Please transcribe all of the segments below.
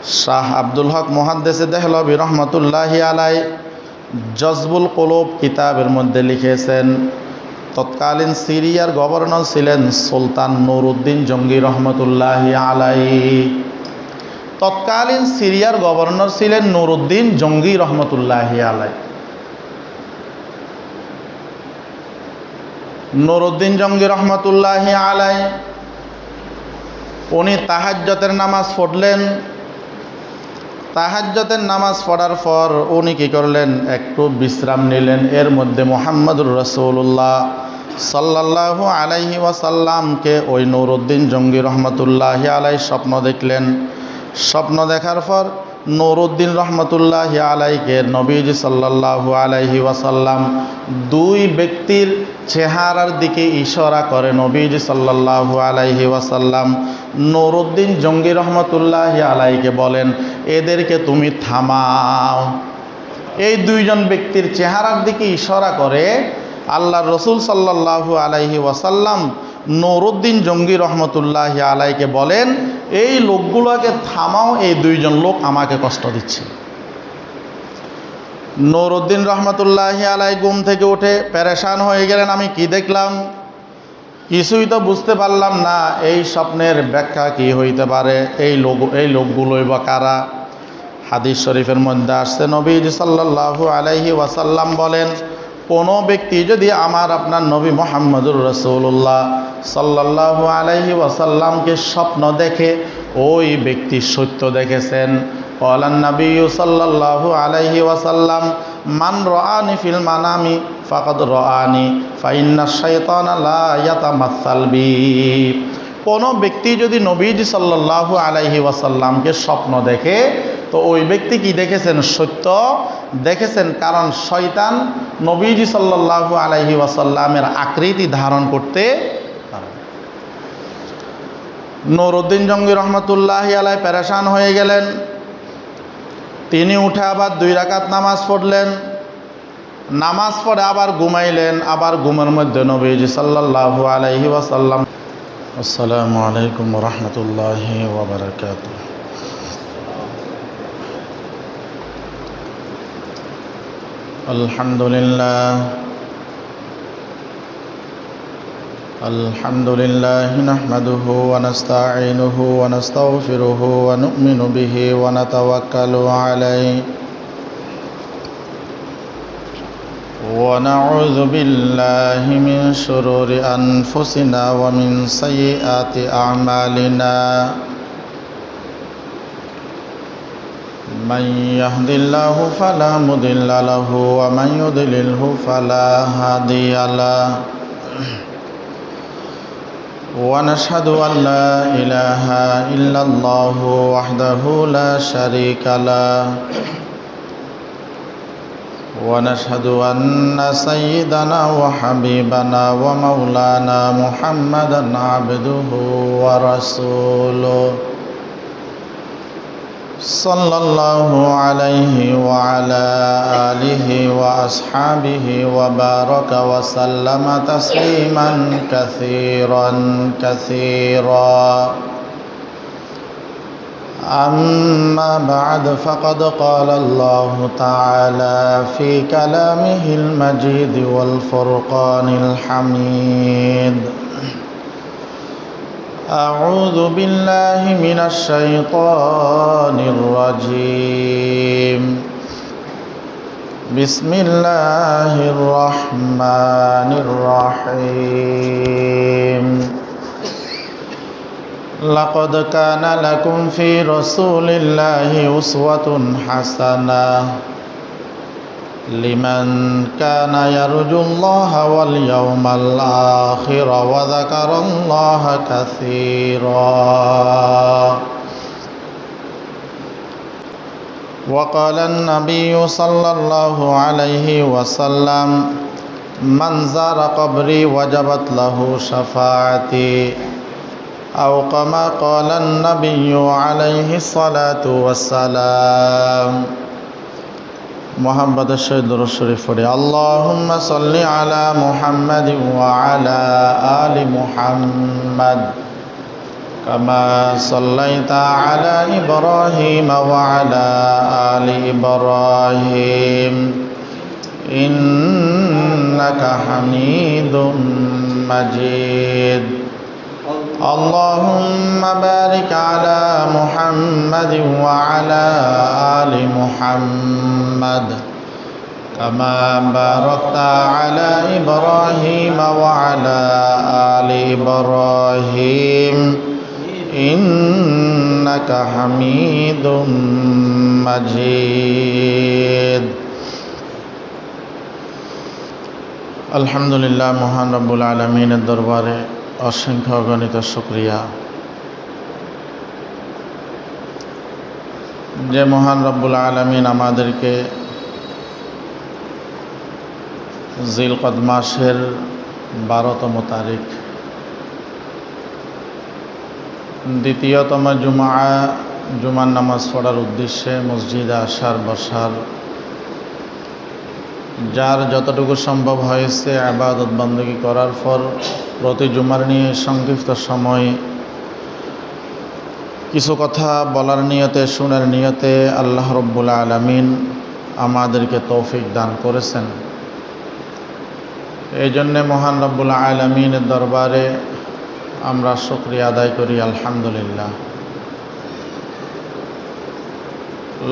শাহ আব্দুল হক মুহাদ্দিসে দেহলভী রহমতুল্লাহি আলাই জজবুল কুলুব কিতাবের মধ্যে লিখেছেন, তৎকালীন সিরিয়ার গভর্নর ছিলেন সুলতান নুরউদ্দিন জঙ্গি রহমতুল্লাহি আলাই। তৎকালীন সিরিয়ার গভর্নর ছিলেন নুরউদ্দিন জঙ্গি রহমতুল্লাহি আলাই। নুরউদ্দিন জঙ্গি রহমতুল্লাহি আলাই উনি তাহাজ্জুদের নামাজ পড়লেন। তাহাজ্জুদের নামাজ পড়ার পর উনি কি করলেন, একটু বিশ্রাম নিলেন। এর মধ্যে মুহাম্মদুর রাসূলুল্লাহ সাল্লাল্লাহু আলাইহি ওয়াসাল্লামকে ওই নুরউদ্দিন জঙ্গি রহমতুল্লাহি আলাই স্বপ্ন দেখলেন। স্বপ্ন দেখার পর নুরউদ্দিন রহমতুল্লাহি আলাইকে নবীজি সাল্লাল্লাহু আলাইহি ওয়াসাল্লাম দুই ব্যক্তির চেহারার দিকে ইশারা করে নবীজি সাল্লাল্লাহু আলাইহি ওয়াসাল্লাম নুরউদ্দিন জঙ্গি রহমতুল্লাহি আলাইকে বলেন, এদেরকে তুমি থামাও। এই দুইজন ব্যক্তির চেহারার দিকে ইশারা করে আল্লাহর রসুল সাল্লাল্লাহু আলাইহি ওয়াসাল্লাম নুরউদ্দিন জঙ্গি রহমতুল্লাহি আলাইকে বলেন, এই লোকগুলোকে থামাও, এই দুইজন লোক আমাকে কষ্ট দিচ্ছে। নুরউদ্দিন রহমতুল্লাহি আলাই ঘুম থেকে উঠে পেরেশান হয়ে গেলেন, আমি কি দেখলাম, কিছুই তো বুঝতে পারলাম না, এই স্বপ্নের ব্যাখ্যা কি হইতে পারে, এই লোকগুলোই বা কারা। হাদিস শরীফের মধ্যে আসছে, নবীজি সাল্লাল্লাহু আলাইহি ওয়াসাল্লাম বলেন, কোনো ব্যক্তি যদি আপনার নবী মুহাম্মদুর রাসূলুল্লাহ সাল্লাল্লাহু আলাইহি ওয়াসাল্লামকে স্বপ্ন দেখে, ওই ব্যক্তি সত্য দেখেছেন। ক্বালান নাবিয়্যু সাল্লাল্লাহু আলাইহি ওয়াসাল্লাম, মান রাআনি ফিল মানামি ফাকাদ রাআনি ফাইন্নাশ শাইতানা লা ইয়াতামাসাল বি। কোনো ব্যক্তি যদি নবীজি সাল্লাল্লাহু আলাইহি ওয়াসাল্লামকে স্বপ্ন দেখে, তো ওই ব্যক্তি কি দেখেছেন, সত্য দেখেছেন। কারণ শয়তান নবীজি সাল্লাল্লাহু আলাইহি ওয়াসাল্লামের আকৃতি ধারণ করতে পারে। নুরউদ্দিন জঙ্গি রহমতুল্লাহি আলাই পেরেশান হয়ে গেলেন। তিনি উঠে আবার 2 রাকাত নামাজ পড়লেন। নামাজ পড়ে আবার ঘুমাইলেন। আবার ঘুমের মধ্যে নবীজি সাল্লাল্লাহু আলাইহি ওয়াসাল্লাম, আসসালামু আলাইকুম ওয়া রাহমাতুল্লাহি ওয়া বারাকাতুহু। আলহামদুলিল্লাহ নাহমাদুহু ওয়া নাস্তাঈনুহু ওয়া নাস্তাগফিরুহু ওয়া নু'মিনু বিহি ওয়া নাতাওয়াক্কালু আলাইহি ওয়া নাউযু বিল্লাহি মিন শুরুরি আনফুসিনা ওয়া মিন সাইয়্যাতি আ'মালিনা। মান ইয়াহদিল্লাহু ফালা মুদিল্লা লাহু ওয়া মান ইউদ্লিলহু ফালা হাদিয়া লাহু। ওয়া নাশহাদু আন লা ইলাহা ইল্লাল্লাহু ওয়াহদাহু লা শারীকা লাহু ওয়া নাশহাদু আন্না সাইয়্যিদানা ওয়া হাবিবানা ওয়া মাওলানা মুহাম্মাদান আবদুহু ওয়া রাসূলুহু সাল্লাল্লাহু আলাইহি ওয়া আলা আলিহি ওয়া আসহাবিহি ওয়া বারাকা ওয়া সাল্লামা তাসলিমান কাসীরা। আম্মা বা'দ, ফাকাদ ক্বালা আল্লাহু তাআলা ফি কালামিহিল মাজিদ ওয়াল ফুরকানিল হামিদ। أعوذ بالله من الشيطان الرجيم. بسم الله الرحمن الرحيم. لقد كان لكم في رسول الله أسوة حسنة লিমান কানা ইয়ারজুল্লাহা ওয়াল ইয়াউমাল আখির ওয়া যাকারাল্লাহা কাসীরা। ওয়া ক্বালা আন-নাবিয়্যু সাল্লাল্লাহু আলাইহি ওয়াসাল্লাম, মান যারা কবরি ওয়াজাবাত লাহু শাফাআতি। আও কামা ক্বালা আন-নাবিয়্যু আলাইহিস সালাতু ওয়াসসালাম। মুহাম্মাদের সহিত দরুদ শরীফ পড়ি। আল্লাহুম্মা সাল্লি আলা মুহাম্মাদিন ওয়া আলা আলি মুহাম্মাদ كما صليت على إبراهيم وعلى آل إبراهيم إنك حميد مجيد اللهم بارك على محمد وعلى آل محمد كما باركت على إبراهيم وعلى آل إبراهيم إنك حميد مجيد আলহামদুলিল্লাহ। মহান রব্বুল আলামিনের দরবারে অসংখ্য অগণিত শুকরিয়া যে মহান রব্বুল আলামিন আমাদেরকে জিলকদ মাসের 12তম তারিখ দ্বিতীয়তম জুমার নামাজ পড়ার উদ্দেশ্যে মসজিদে আসার বসার যার যতটুকু সম্ভব হয়েছে ইবাদত বندگی করার পর প্রতি জুমার নিয়ে সংক্ষিপ্ত সময় কিছু কথা বলার নিয়তে শোনার নিয়তে আল্লাহ রব্বুল আলামিন আমাদেরকে তৌফিক দান করেছেন। এই জন্যে মহান রব্বুল আলামিনের দরবারে আমরা শুকরিয়া আদায় করি আলহামদুলিল্লাহ।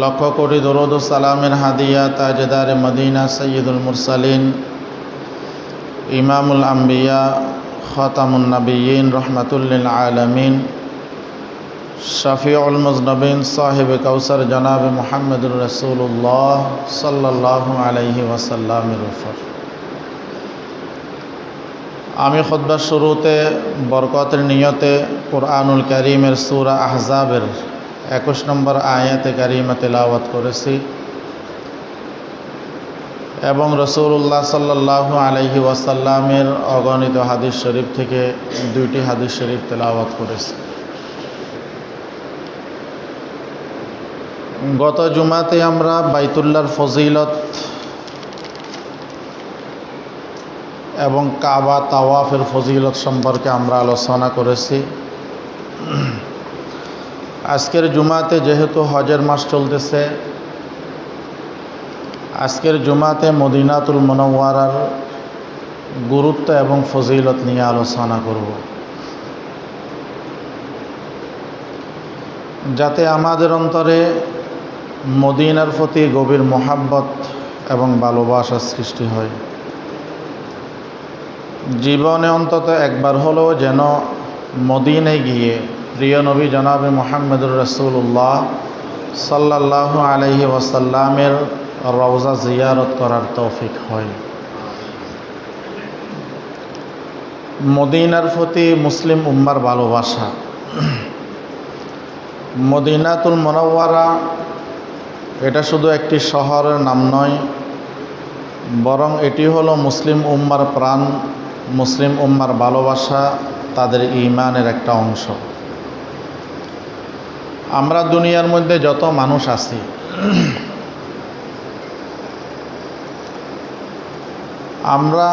লক্ষ কোটি দরুদ ও সালামের হাদিয়া তাজদারে মদিনা সৈয়দুল মুরসালিন ইমামুল আম্বিয়া খাতামুন নবিয়্যিন রাহমাতুল লিল আলামিন শফিউল মুজনবিন সাহিবে কাউসার জনাবে মুহাম্মদুর রাসূলুল্লাহ সাল্লাল্লাহু আলাইহি ওয়াসাল্লামের উপর। আমি খুতবার শুরুতে বরকতের নিয়তে কুরআনুল কারীমের সূরা আহজাবের 21 নম্বর আয়াতে কারিমা তেলাওয়াত করেছি এবং রাসূলুল্লাহ সাল্লাল্লাহু আলাইহি ওয়াসাল্লামের অগণিত হাদিস শরীফ থেকে 2টি হাদিস শরীফ তেলাওয়াত করেছি। গত জুমাতে আমরা বাইতুল্লাহর ফজিলত এবং কাবা তাওয়াফের ফজিলত সম্পর্কে আমরা আলোচনা করেছি। আজকের জুমাতে যেহেতু হজের মাস চলতেছে, আজকের জুমাতে মদিনাতুল মুনাওয়ারার গুরুত্ব এবং ফজিলত নিয়ে আলোচনা করব, যাতে আমাদের অন্তরে মদিনার প্রতি গভীর মহাব্বত এবং ভালোবাসার সৃষ্টি হয়। জীবনে অন্তত একবার হলেও যেন মদিনায় গিয়ে প্রিয় নবী জনাবে মুহাম্মদুর রাসূলুল্লাহ সাল্লাল্লাহু আলাইহি ওয়াসাল্লামের রওজা জিয়ারত করার তৌফিক হয়। মদিনার প্রতি মুসলিম উম্মার ভালোবাসা। মদিনাতুল মুনাওয়ারা এটা শুধু একটি শহরের নাম নয়, বরং এটি হলো মুসলিম উম্মার প্রাণ, মুসলিম উম্মার ভালোবাসা, তাদের ঈমানের একটা অংশ। আমরা দুনিয়ার মধ্যে যত মানুষ আছি, আমরা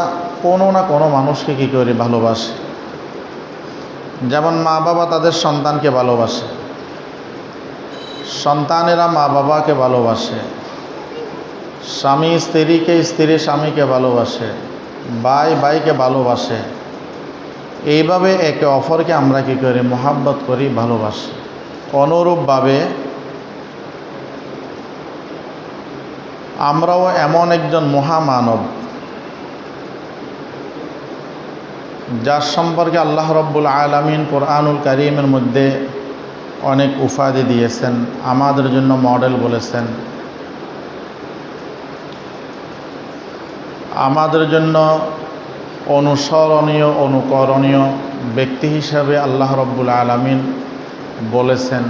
কোনো না কোনো মানুষকে কী করি ভালোবাসি। যেমন মা বাবা তাদের সন্তানকে ভালোবাসে, সন্তানেরা মা বাবাকে ভালোবাসে, স্বামী স্ত্রীকে, স্ত্রী স্বামীকে ভালোবাসে, ভাই ভাইকে ভালোবাসে। এইভাবে একে অপরকে আমরা কী করি মহাব্বত করি, ভালোবাসি। অনুরূপভাবে আমরাও এমন একজন মহামানব যার সম্পর্কে আল্লাহ রব্বুল আলামিন কুরআনুল কারীমের মধ্যে অনেক উপাধি দিয়েছেন, আমাদের জন্য মডেল বলেছেন। আমাদের জন্য অনুসরণীয় অনুকরণীয় ব্যক্তি হিসাবে আল্লাহ রব্বুল আলামিন বলেছেন,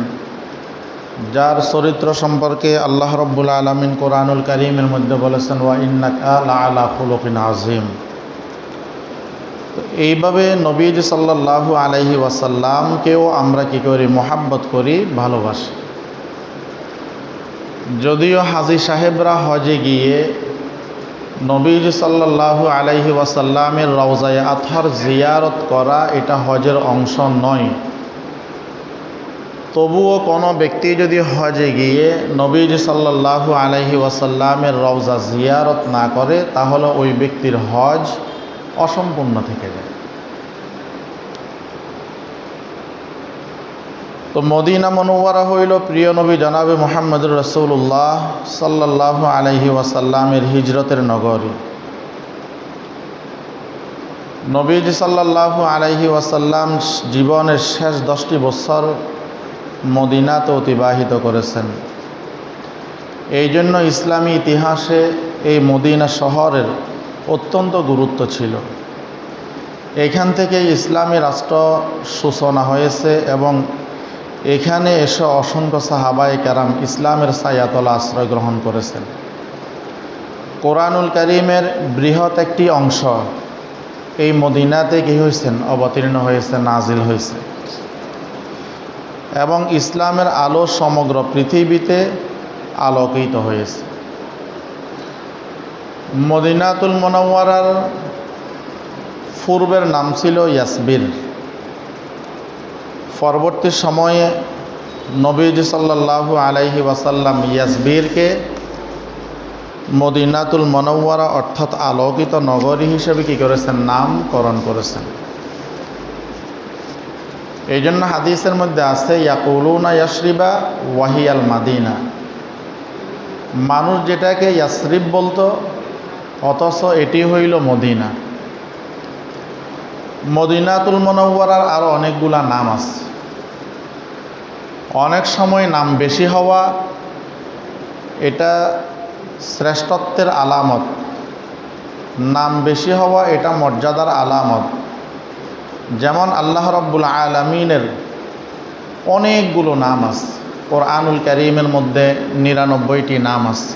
যার চরিত্র সম্পর্কে আল্লাহ রব্বুল আলামিন কুরআনুল কারীমের মধ্যে বলেছেন ওয়া ইন্নাকা লাআলা খুলুকিন আযীম। এইভাবে নবীজি সাল্লাল্লাহু আলাইহি ওয়াসাল্লামকেও আমরা কী করি মহাব্বত করি, ভালোবাসি। যদিও হাজী সাহেবরা হজে গিয়ে নবীজি সাল্লাল্লাহু আলাইহি ওয়াসাল্লামের রওজায়ে আতহার জিয়ারত করা এটা হজের অংশ নয়, তবুও কোনো ব্যক্তি যদি হজে গিয়ে নবীজি সাল্লাল্লাহু আলাইহি ওয়াসাল্লামের রওজা জিয়ারত না করে তাহলে ওই ব্যক্তির হজ অসম্পূর্ণ থেকে যায়। তো মদিনা মুনাওয়ারা হইল প্রিয় নবী জনাবে মুহাম্মদুর রাসূলুল্লাহ সাল্লাল্লাহু আলাইহি ওয়াসাল্লামের হিজরতের নগরী। নবীজি সাল্লাল্লাহু আলাইহি ওয়াসাল্লাম জীবনের শেষ 10টি বছর মদিনাতে অতিবাহিত করেছেন। এই জন্য ইসলামী ইতিহাসে এই মদিনা শহরের অত্যন্ত গুরুত্ব ছিল। এখান থেকে ইসলামী রাষ্ট্র সূচনা হয়েছে এবং এখানে এসে অসংখ্য সাহাবায়ে কেরাম ইসলামের ছায়াতলে আশ্রয় গ্রহণ করেছেন। কোরআনুল কারীমের বৃহৎ একটি অংশ এই মদিনাতে কি হয়েছেন, অবতীর্ণ হয়েছে, নাজিল হয়েছে এবং ইসলামের আলো সমগ্র পৃথিবীতে আলোকিত হয়েছে। মদিনাতুল মুনাওয়ারার পূর্বের নাম ছিল ইয়াসবির। পরবর্তী সময়ে নবীজি সাল্লাল্লাহু আলাইহি ওয়াসাল্লাম ইয়াসবিরকে মদিনাতুল মুনাওয়ারা অর্থাৎ আলোকিত নগরী হিসেবে কি করেছেন, নামকরণ করেছেন। এই জন্য হাদিসের মধ্যে আছে ইয়াকুলুনা ইয়াসরিবা ওয়াহিয়াল মাদিনা, মানুষ যেটাকে ইয়াসরিব বলতো অথচ এটি হইল মদিনা। মদিনাতুল মুনাওয়ারার আরও অনেকগুলা নাম আছে। অনেক সময় নাম বেশি হওয়া এটা শ্রেষ্ঠত্বের আলামত, নাম বেশি হওয়া এটা মর্যাদার আলামত। যেমন আল্লাহ রাব্বুল আলামিনের অনেকগুলো নাম আছে। কোরআনুল কারীমের মধ্যে 99টি নাম আছে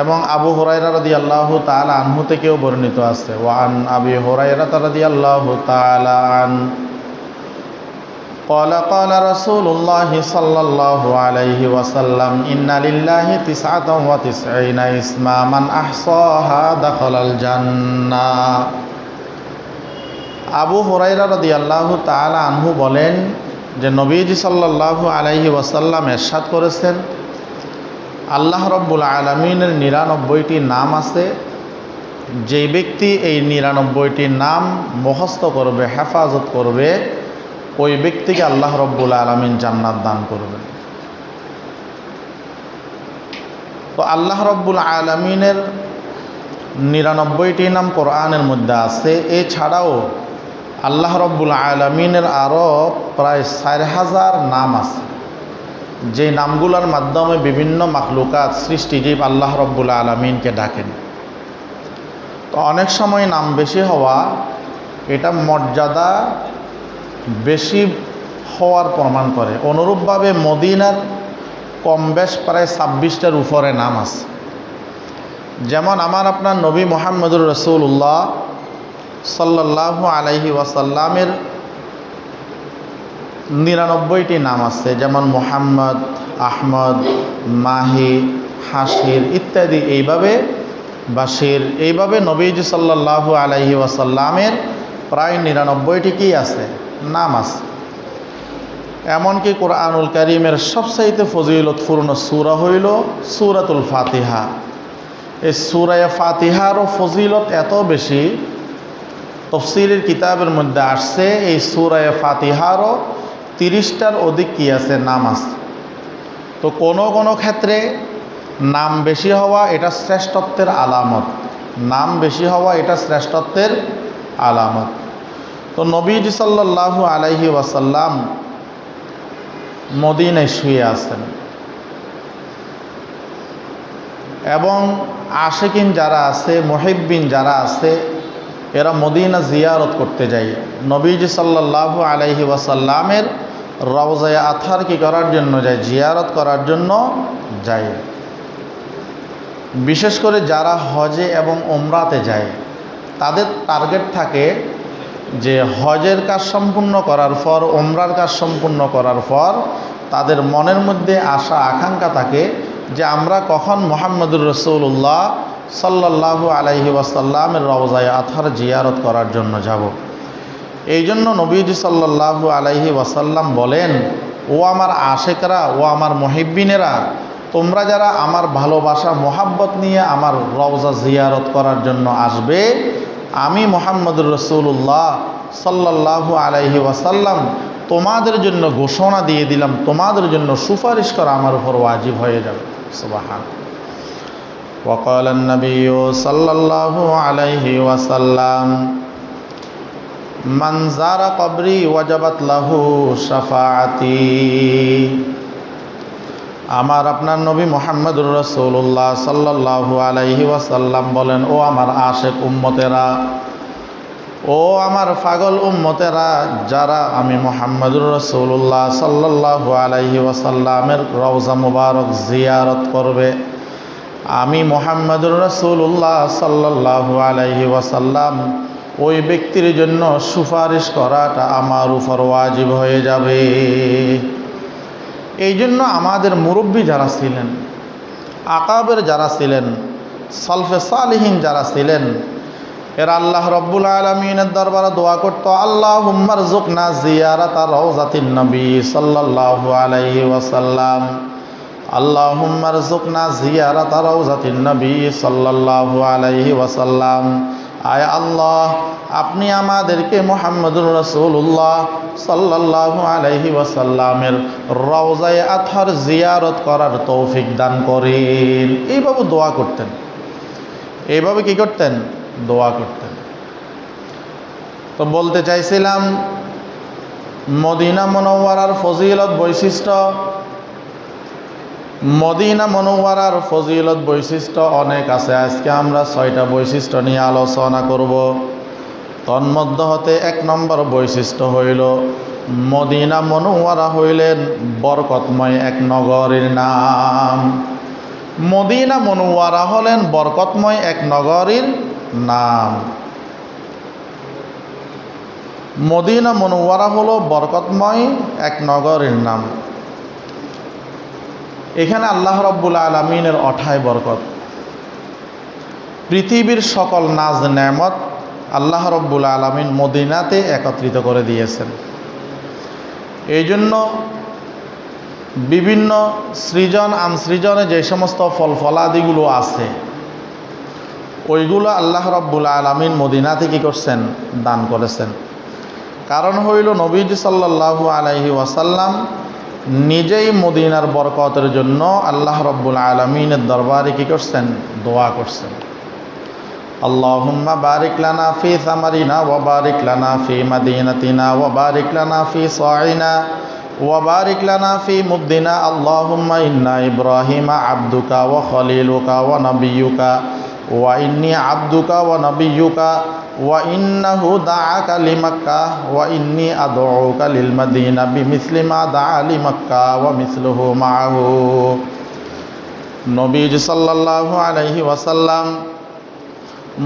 এবং আবু হুরায়রা রাদিয়াল্লাহু তাআলা আনহু থেকেও বর্ণিত আছে। ওয়ান আবি হুরায়রা রাদিয়াল্লাহু তাআলা আন قال قال رسول الله صلى الله عليه وسلم إن لله 99 اسما من أحصاها دخل الجنة। আবু হুরায়রা রাদিয়াল্লাহু তাআলা আনহু বলেন যে নবীজি সাল্লাল্লাহু আলাইহি ওয়াসাল্লাম ইরশাদ করেছেন, আল্লাহ রাব্বুল আলামিনের 99টি নাম আছে। যে ব্যক্তি এই 99টি নাম মুখস্থ করবে, হেফাজত করবে, ওই ব্যক্তিকে আল্লাহ রাব্বুল আলামিন জান্নাত দান করবেন। তো আল্লাহ রাব্বুল আলামিনের 99টি নাম কোরআনের মধ্যে আছে। এছাড়াও আল্লাহ রাব্বুল আলামিনের আরও প্রায় 4000 নাম আছে, যে নামগুলোর মাধ্যমে বিভিন্ন মাখলুকাত সৃষ্টিজীব আল্লাহ রাব্বুল আলামিনকে ডাকেন। তো অনেক সময় নাম বেশি হওয়া এটা মর্যাদা বেশি হওয়ার প্রমাণ করে। অনুরূপভাবে মদিনার কম বেশ প্রায় 26টার উপরে নাম আছে। যেমন আমার আপনার নবী মুহাম্মদুর রাসূলুল্লাহ সাল্লাল্লাহু আলাইহি ওয়াসাল্লামের 99টি নাম আছে। যেমন মুহাম্মদ, আহমদ, মাহি, হাসির ইত্যাদি, এইভাবে বাশির, এইভাবে নবীজি সাল্লাল্লাহু আলাইহি ওয়াসাল্লামের প্রায় 99টি কি আছে, নাম আছে। এমনকি কোরআনুল কারীমের সবচাইতে ফজিলতপূর্ণ সূরা হইল সূরাতুল ফাতিহা। এই সূরা ফাতিহারও ফজিলত এত বেশি, তাফসীরের কিতাবের মধ্যে আসছে এই সূরা ফাতিহারও 30টার অধিক কি আছে, নাম আছে। তো কোনো ক্ষেত্রে নাম বেশি হওয়া এটা শ্রেষ্ঠত্বের আলামত, নাম বেশি হওয়া এটা শ্রেষ্ঠত্বের আলামত। তো নবীজি সাল্লাল্লাহু আলাইহি ওয়াসাল্লাম মদিনায় শুয়ে আছেন এবং আশিকিন যারা আছে, মুহিব্বিন যারা আছে, এরা মদিনা জিয়ারত করতে যায়। নবীজি সাল্লাল্লাহু আলাইহি ওয়াসাল্লামের রওজায়ে আতহার কি করার জন্য যায়, জিয়ারত করার জন্য যায়। বিশেষ করে যারা হজে এবং উমরাতে যায় তাদের টার্গেট থাকে যে হজের কাজ সম্পূর্ণ করার পর, উমরার কাজ সম্পূর্ণ করার পর তাদের মনের মধ্যে আশা আকাঙ্ক্ষা থাকে যে আমরা কখন মুহাম্মদুর রাসূলুল্লাহ সাল্লাল্লাহু আলাইহি ওয়াসাল্লামের রওজায়ে আতহার জিয়ারত করার জন্য যাব। এই জন্য নবীজি সাল্লাল্লাহু আলাইহি ওয়াসাল্লাম বলেন, ও আমার আশেকরা, ও আমার মুহিব্বিনেরা, তোমরা যারা আমার ভালোবাসা মোহাব্বত নিয়ে আমার রওজা জিয়ারত করার জন্য আসবে, আমি মুহাম্মদুর রাসূলুল্লাহ সাল্লাল্লাহু আলাইহি ওয়াসাল্লাম তোমাদের জন্য ঘোষণা দিয়ে দিলাম, তোমাদের জন্য সুপারিশ করা আমার উপর ওয়াজিব হয়ে যাবে। সুবহান। وقال النبي صلى الله عليه وسلم من زار قبري وجبت له شفاعتي। আমার আপনার নবী মুহাম্মদুর রাসূলুল্লাহ সাল্লাল্লাহু আলাইহি ওয়াসাল্লাম বলেন, ও আমার আশেক উম্মতেরা, ও আমার পাগল উম্মতেরা, যারা আমি মুহাম্মদুর রাসূলুল্লাহ সাল্লাল্লাহু আলাইহি ওয়াসাল্লামের রওজা মুবারক জিয়ারত করবে, আমি মুহাম্মদুর রাসূলুল্লাহ সাল্লাল্লাহু আলাইহি ওয়াসাল্লাম ওই ব্যক্তির জন্য সুপারিশ করাটা আমার উপর ওয়াজিব হয়ে যাবে। এই জন্য আমাদের মুরব্বী যারা ছিলেন, আকাবের যারা ছিলেন, সালফে সালিহিন যারা ছিলেন, এরা আল্লাহ রব্বুল আলামিনের দরবারে দোয়া করতো, আল্লাহুম্মা রযুকনা জিয়ারাতা রাউযাতিন নবী সাল্লাল্লাহু আলাইহি ওয়াসাল্লাম, আল্লাহুম্মা রযুকনা জিয়ারাতা রাউযাতিন নবী সাল্লাল্লাহু আলাইহি ওয়াসাল্লাম। আয় আল্লাহ, আপনি আমাদেরকে মুহাম্মদুর রাসূলুল্লাহ সাল্লাল্লাহু আলাইহি ওয়াসাল্লামের রওজায়ে আতহার জিয়ারত করার তৌফিক দান করেন। এইভাবে দোয়া করতেন, এইভাবে কি করতেন? দোয়া করতেন। তো বলতে চাইছিলাম, মদিনা মুনাওয়ারার ফজিলত বৈশিষ্ট্য, মদিনা মুনাওয়ারার ফজিলত বৈশিষ্ট্য অনেক আছে। আজকে আমরা 6টা বৈশিষ্ট্য নিয়ে আলোচনা করব। তন্মধ্য হতে 1 নম্বর বৈশিষ্ট্য হইল, মদিনা মুনাওয়ারা হইলেন বরকতময় এক নগরীর নাম। মদিনা মুনাওয়ারা হলেন বরকতময় এক নগরীর নাম। মদিনা মুনাওয়ারা হলো বরকতময় এক নগরীর নাম। এখানে আল্লাহ রাব্বুল আলামিনের অঠায় বরকত, পৃথিবীর সকল নাজ নেয়ামত আল্লাহ রাব্বুল আলামিন মদিনাতে একত্রিত করে দিয়েছেন। এই জন্য বিভিন্ন সৃজন আনসৃজনে যে সমস্ত ফল ফলাদিগুলো আছে, ওইগুলো আল্লাহ রাব্বুল আলামিন মদিনাতে কি করছেন? দান করেছেন। কারণ হইল, নবীজি সাল্লাল্লাহু আলাইহি ওয়াসাল্লাম নিজেই মদিনার বরকতের জন্য আল্লাহ রাব্বুল আলামিনের দরবারে কি করছেন? দোয়া করছেন। আল্লাহুম্মা বারিক লানা ফি সামারিনা ওয়া বারিক লানা ফি মাদিনাতিনা ওয়া বারিক লানা ফি সাইনা ওয়া বারিক লানা ফি মুদ্দিনা। আল্লাহুম্মা ইন্না ইব্রাহিমা আবদুকা ওয়া খলিলুকা ওয়া নাবিয়্যুকা ওয়া ইন্নী আবদুকা ওয়া নাবিয়্যুকা ওয়া ইন্নাহু দাআকা লিমাক্কা ওয়া ইন্নী আদউকা লিল মাদিনা বিমিসলি মা দাআ লিমাক্কা ওয়া মিসলুহু মাআহু। নবীজি সাল্লাল্লাহু আলাইহি ওয়াসাল্লাম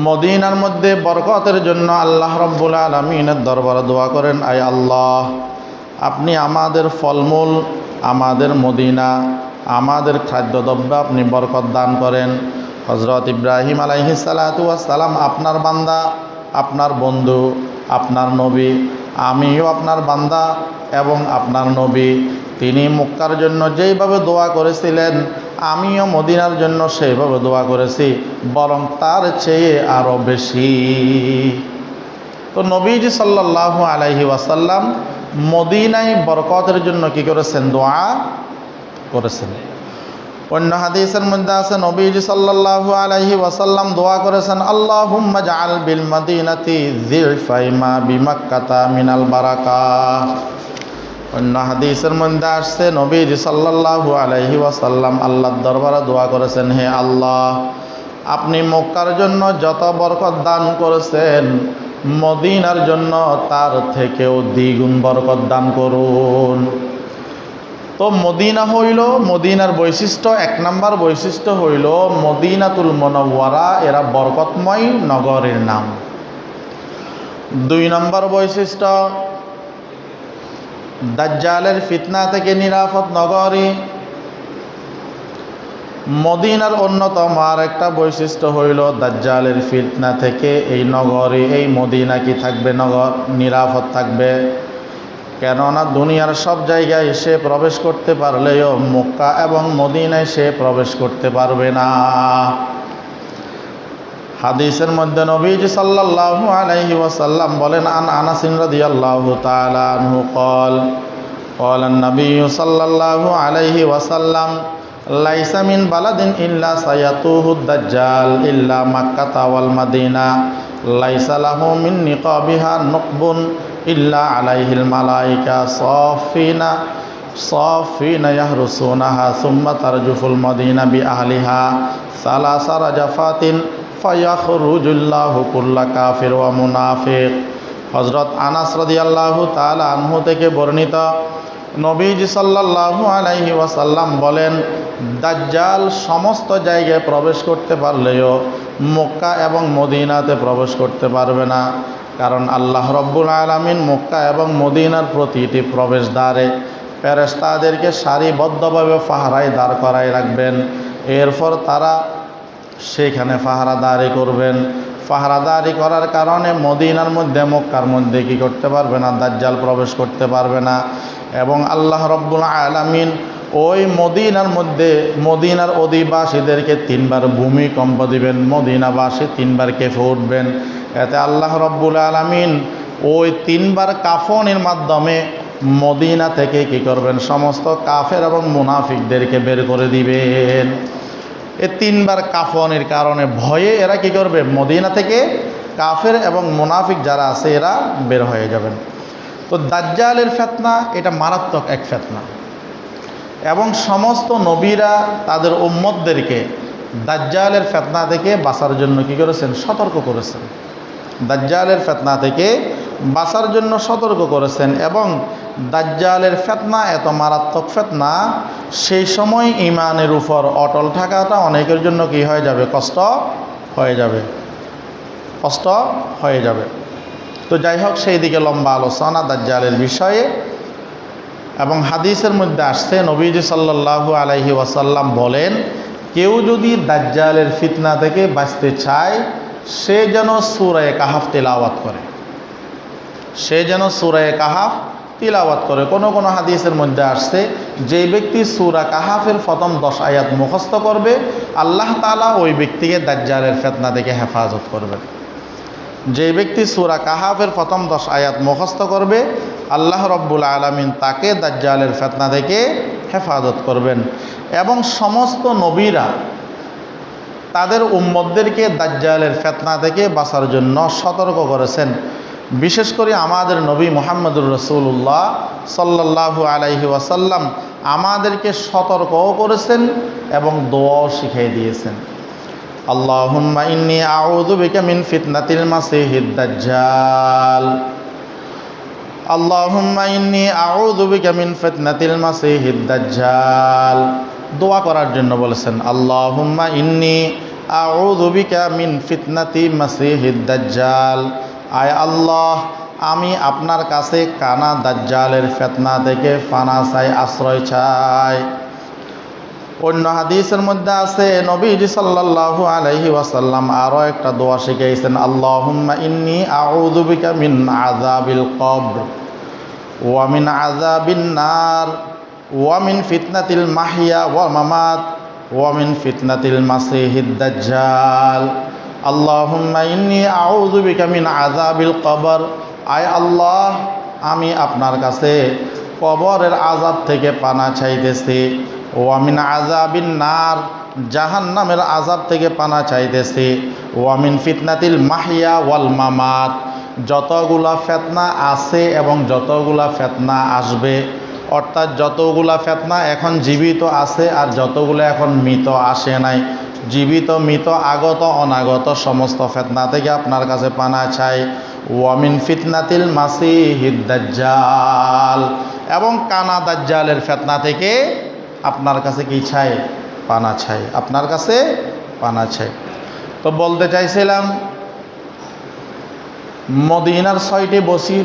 মদিনার মধ্যে বরকতের জন্য আল্লাহ রাব্বুল আলামিনের দরবারে দোয়া করেন, আয় আল্লাহ, আপনি আমাদের ফলমূল, আমাদের মদিনা, আমাদের খাদ্যদ্রব্য আপনি বরকত দান করেন। হযরত ইব্রাহিম আলাইহিস সালাতু ওয়াস সালাম আপনার বান্দা, আপনার বন্ধু, আপনার নবী, আমিও আপনার বান্দা এবং আপনার নবী। তিনি মক্কার জন্য যেইভাবে দোয়া করেছিলেন, আমিও মদিনার জন্য সেইভাবে দোয়া করেছি, বরং তার চেয়ে আরও বেশি। তো নবীজি সাল্লাল্লাহু আলাইহি ওয়াসাল্লাম মদিনায় বরকতের জন্য কি করেছেন? দোয়া করেছেন। অন্য হাদিসের মধ্যে আছে, নবীজি সাল্লাল্লাহু আলাইহি ওয়াসাল্লাম দোয়া করেছেন, আল্লাহুম্মা জাআল বিল মাদিনাতি যিফাই মা বিমাক্কাতা মিনাল বারাকাহ। অন্য হাদিসের মধ্যে আসছে, নবীজি সাল্লাল্লাহু আলাইহি ওয়াসাল্লাম আল্লাহর দরবারে দোয়া করেছেন, হে আল্লাহ, আপনি মক্কার জন্য যত বরকত দান করেছেন, মদিনার জন্য তার থেকেও দ্বিগুণ বরকত দান করুন। তো মদিনা হইল, মদিনার বৈশিষ্ট্য 1 নম্বর বৈশিষ্ট্য হইল মদিনাতুল মুনাওয়ারা, এরা বরকতময় নগরের নাম। 2 নম্বর বৈশিষ্ট্য, দাজ্জালের ফিতনা থেকে নিরাপদ নগরী। মদিনার অন্যতম আর একটা বৈশিষ্ট্য হইল দাজ্জালের ফিতনা থেকে এই নগরী, এই মদিনা কি থাকবে, নগর নিরাপদ থাকবে। কেননা দুনিয়ার সব জায়গায় সে প্রবেশ করতে পারলেও মক্কা এবং মদিনায় সে প্রবেশ করতে পারবে না। হাদিসের মধ্যে নবীজি সাল্লাল্লাহু আলাইহি ওয়াসাল্লাম বলেন, আন আনাস রাদিয়াল্লাহু তাআলা আনহু قال قال النبي صلى الله عليه وسلم ليس من بلد إلا سيطوه الدجال إلا مكة والمدينة ليس له من نقابها نقب إلا عليه الملائكة صافين يحرسونها ثم ترجف المدينة بأهلها ثلاث رجفات فيخرج الله كل كافر ومنافق। হযরত আনাস রাদিয়াল্লাহু তাআলা আনহু থেকে বর্ণিত, নবীজি সাল্লাল্লাহু আলাইহি ওয়াসাল্লাম বলেন, দাজ্জাল সমস্ত জায়গায় প্রবেশ করতে পারলেও মক্কা এবং মদিনাতে প্রবেশ করতে পারবে না। কারণ আল্লাহ রব্বুল আলামিন মক্কা এবং মদিনার প্রতিটি প্রবেশদ্বারে ফেরেশতাদেরকে সারিবদ্ধভাবে পাহারায় দাঁড় করায় রাখবেন। এরপর তারা সেখানে পাহারাদারি করবেন। পাহারাদারি করার কারণে মদিনার মধ্যে, মক্কার মধ্যে কি করতে পারবে না, দাজ্জাল প্রবেশ করতে পারবে না। এবং আল্লাহ রব্বুল আলামিন ওই মদিনার মধ্যে মদিনার অধিবাসীদেরকে 3 বার ভূমিকম্প দিবেন, মদিনাবাসী 3 বার কেঁপে উঠবেন। এতে আল্লাহ রব্বুল আলামিন ওই 3 বার কাফনের মাধ্যমে মদিনা থেকে কি করবেন, সমস্ত কাফের এবং মুনাফিকদেরকে বের করে দিবেন। এই 3 বার কাফনের কারণে ভয়ে এরা কি করবে, মদিনা থেকে কাফের এবং মুনাফিক যারা আছে এরা বের হয়ে যাবেন। তো দাজ্জালের ফিতনা এটা মারাত্মক এক ফিতনা, এবং সমস্ত নবীরা তাদের উম্মতদেরকে দাজ্জালের ফিতনা থেকে বাঁচার জন্য কি করেছেন, সতর্ক করেছেন। দাজ্জালের ফিতনা থেকে বাঁচার জন্য সতর্ক করেছেন। এবং দাজ্জালের ফিতনা এত মারাত্মক ফিতনা, সেই সময় ঈমানের উপর অটল থাকাটা অনেকের জন্য কি হয়ে যাবে, কষ্ট হয়ে যাবে, কষ্ট হয়ে যাবে। তো যাই হোক, সেই দিকে লম্বা আলোচনা দাজ্জালের বিষয়ে। এবং হাদিসের মধ্যে আসছে, নবীজি সাল্লাল্লাহু আলাইহি ওয়াসাল্লাম বলেন, কেউ যদি দাজ্জালের ফিতনা থেকে বাঁচতে চায় সে যেন সূরা কাহাফ তিলাওয়াত করে, সে যেন সূরা কাহাফ তিলাওয়াত করে। কোনো কোনো হাদিসের মধ্যে আসছে, যে ব্যক্তি সূরা কাহাফের প্রথম 10 আয়াত মুখস্থ করবে আল্লাহ তাআলা ওই ব্যক্তিকে দাজ্জালের ফিতনা থেকে হেফাজত করবেন। যে ব্যক্তি সূরা কাহাফের প্রথম 10 আয়াত মুখস্থ করবে আল্লাহ রব্বুল আলামিন তাকে দাজ্জালের ফিতনা থেকে হেফাজত করবেন। এবং সমস্ত নবীরা তাদের উম্মতদেরকে দাজ্জালের ফিতনা থেকে বাঁচার জন্য সতর্ক করেছেন। বিশেষ করে আমাদের নবী মুহাম্মদুর রাসূলুল্লাহ সাল্লাল্লাহু আলাইহি ওয়াসাল্লাম আমাদেরকে সতর্কও করেছেন এবং দোয়াও শিখিয়ে দিয়েছেন। আল্লাহুম্মা ইন্নী আউযু বিকা মিন ফিতনাতিল মাসিহিদ দাজ্জাল, আল্লাহুম্মা ইন্নী আউযু বিকা মিন ফিতনাতিল মাসিহিদ দাজ্জাল। দোয়া করার জন্য বলেছেন, আল্লাহুম্মা ইন্নী আউযু বিকা মিন ফিতনাতি মাসিহিদ দাজ্জাল। আয় আল্লাহ, আমি আপনার কাছে কানা দাজ্জালের ফিতনা থেকে পানা চাই, আশ্রয় চাই। অন্য হাদিসের মধ্যে আছে, নবীজি সাল্লাল্লাহু আলাইহি ওয়াসাল্লাম আরও একটা দোয়া শিখিয়েছেন, আল্লাহুম্মা ইন্নী আউযু বিকা মিন আযাবিল কবর ওয়া মিন আযাবিন নার ওয়া মিন ফিতনাতিল মাহইয়া ওয়াল মামাত ওয়া মিন ফিতনাতিল মাসিহিদ দাজ্জাল। আল্লাহুম্মা ইন্নী আউযু বিকা মিন আযাবিল কবর। আয় আল্লাহ, আমি আপনার কাছে কবরের আযাব থেকে পানা চাইতেছি। ওয়া মিন আযাবিন নার, জাহান্নামের আযাব থেকে পানা চাইতেছি। ওয়া মিন ফিতনাতিল মাহইয়া ওয়াল মামাত, যতগুলা ফিতনা আছে এবং যতগুলা ফিতনা আসবে, অর্থাৎ যতগুলা ফিতনা এখন জীবিত আছে আর যতগুলো এখন মৃত আসে নাই, জীবিত মৃত আগত অনাগত সমস্ত ফিতনা থেকে আপনার কাছে পানা চাই। ওয়া মিন ফিতনাতিল মাসিহিদ দাজ্জাল, এবং কানা দাজ্জালের ফিতনা থেকে আপনার কাছে কি চাই, পানা চাই, আপনার কাছে পানা চাই। তো বলতে চাইছিলাম, মদিনার 6টি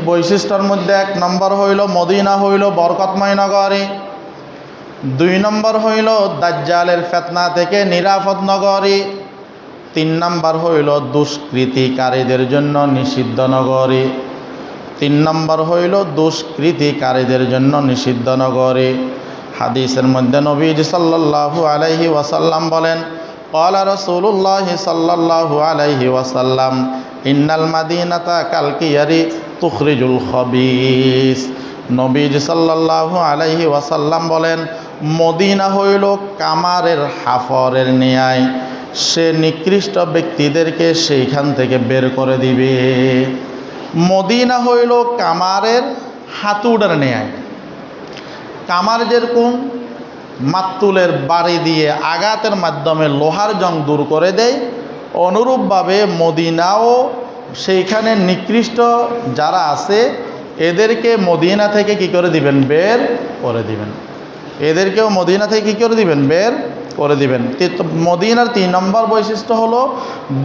বৈশিষ্ট্যের মধ্যে 1 নম্বর হইল মদিনা হইল বরকতময় নগরী। 2 নম্বর হইল দাজ্জালের ফিতনা থেকে নিরাপদ নগরী। 3 নম্বর হইল দুষ্কৃতিকারীদের জন্য নিষিদ্ধ নগরী। 3 নম্বর হইল দুষ্কৃতিকারীদের জন্য নিষিদ্ধ নগরী। হাদিসের মধ্যে নবীজি সাল্লাল্লাহু আলাইহি ওয়াসাল্লাম বলেন, ক্বালা রাসূলুল্লাহ সাল্লাল্লাহু আলাইহি ওয়াসাল্লাম, ইন্নাল মাদিনাতা কালকিয়ারি তুখরিজুল খবিস। নবীজি সাল্লাল্লাহু আলাইহি ওয়াসাল্লাম বলেন, মদিনা হইল কামারের হাফরের ন্যায়, সে নিকৃষ্ট ব্যক্তিদেরকে সেইখান থেকে বের করে দিবে। মদিনা হইল কামারের হাতুড়ের ন্যায়। কামার যেরকম মাতুলের বাড়ি দিয়ে আঘাতের মাধ্যমে লোহার জং দূর করে দেয়, অনুরূপভাবে মদিনাও সেইখানে নিকৃষ্ট যারা আছে এদেরকে মদিনা থেকে কি করে দিবেন? বের করে দিবেন। এদেরকেও মদিনা থেকে কি করে দিবেন? বের করে দিবেন। মদিনার 3 নম্বর বৈশিষ্ট্য হলো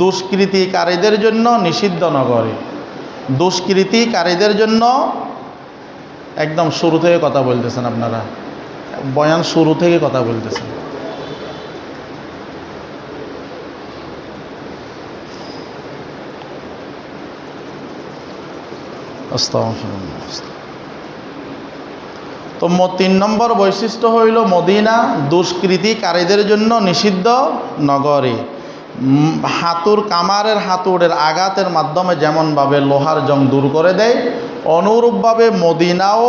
দুষ্কৃতিকারীদের জন্য নিষিদ্ধ নগরী। দুষ্কৃতিকারীদের জন্য, একদম শুরু থেকে কথা বলতেছেন আপনারা, বয়ান শুরু থেকে কথা বলতেছেন। তো 3 নম্বর বৈশিষ্ট্য হইল মদিনা দুষ্কৃতিকারীদের জন্য নিষিদ্ধ নগরী। কামারের হাতুড়ের আঘাতের মাধ্যমে যেমনভাবে লোহার জং দূর করে দেয়, অনুরূপভাবে মদিনাও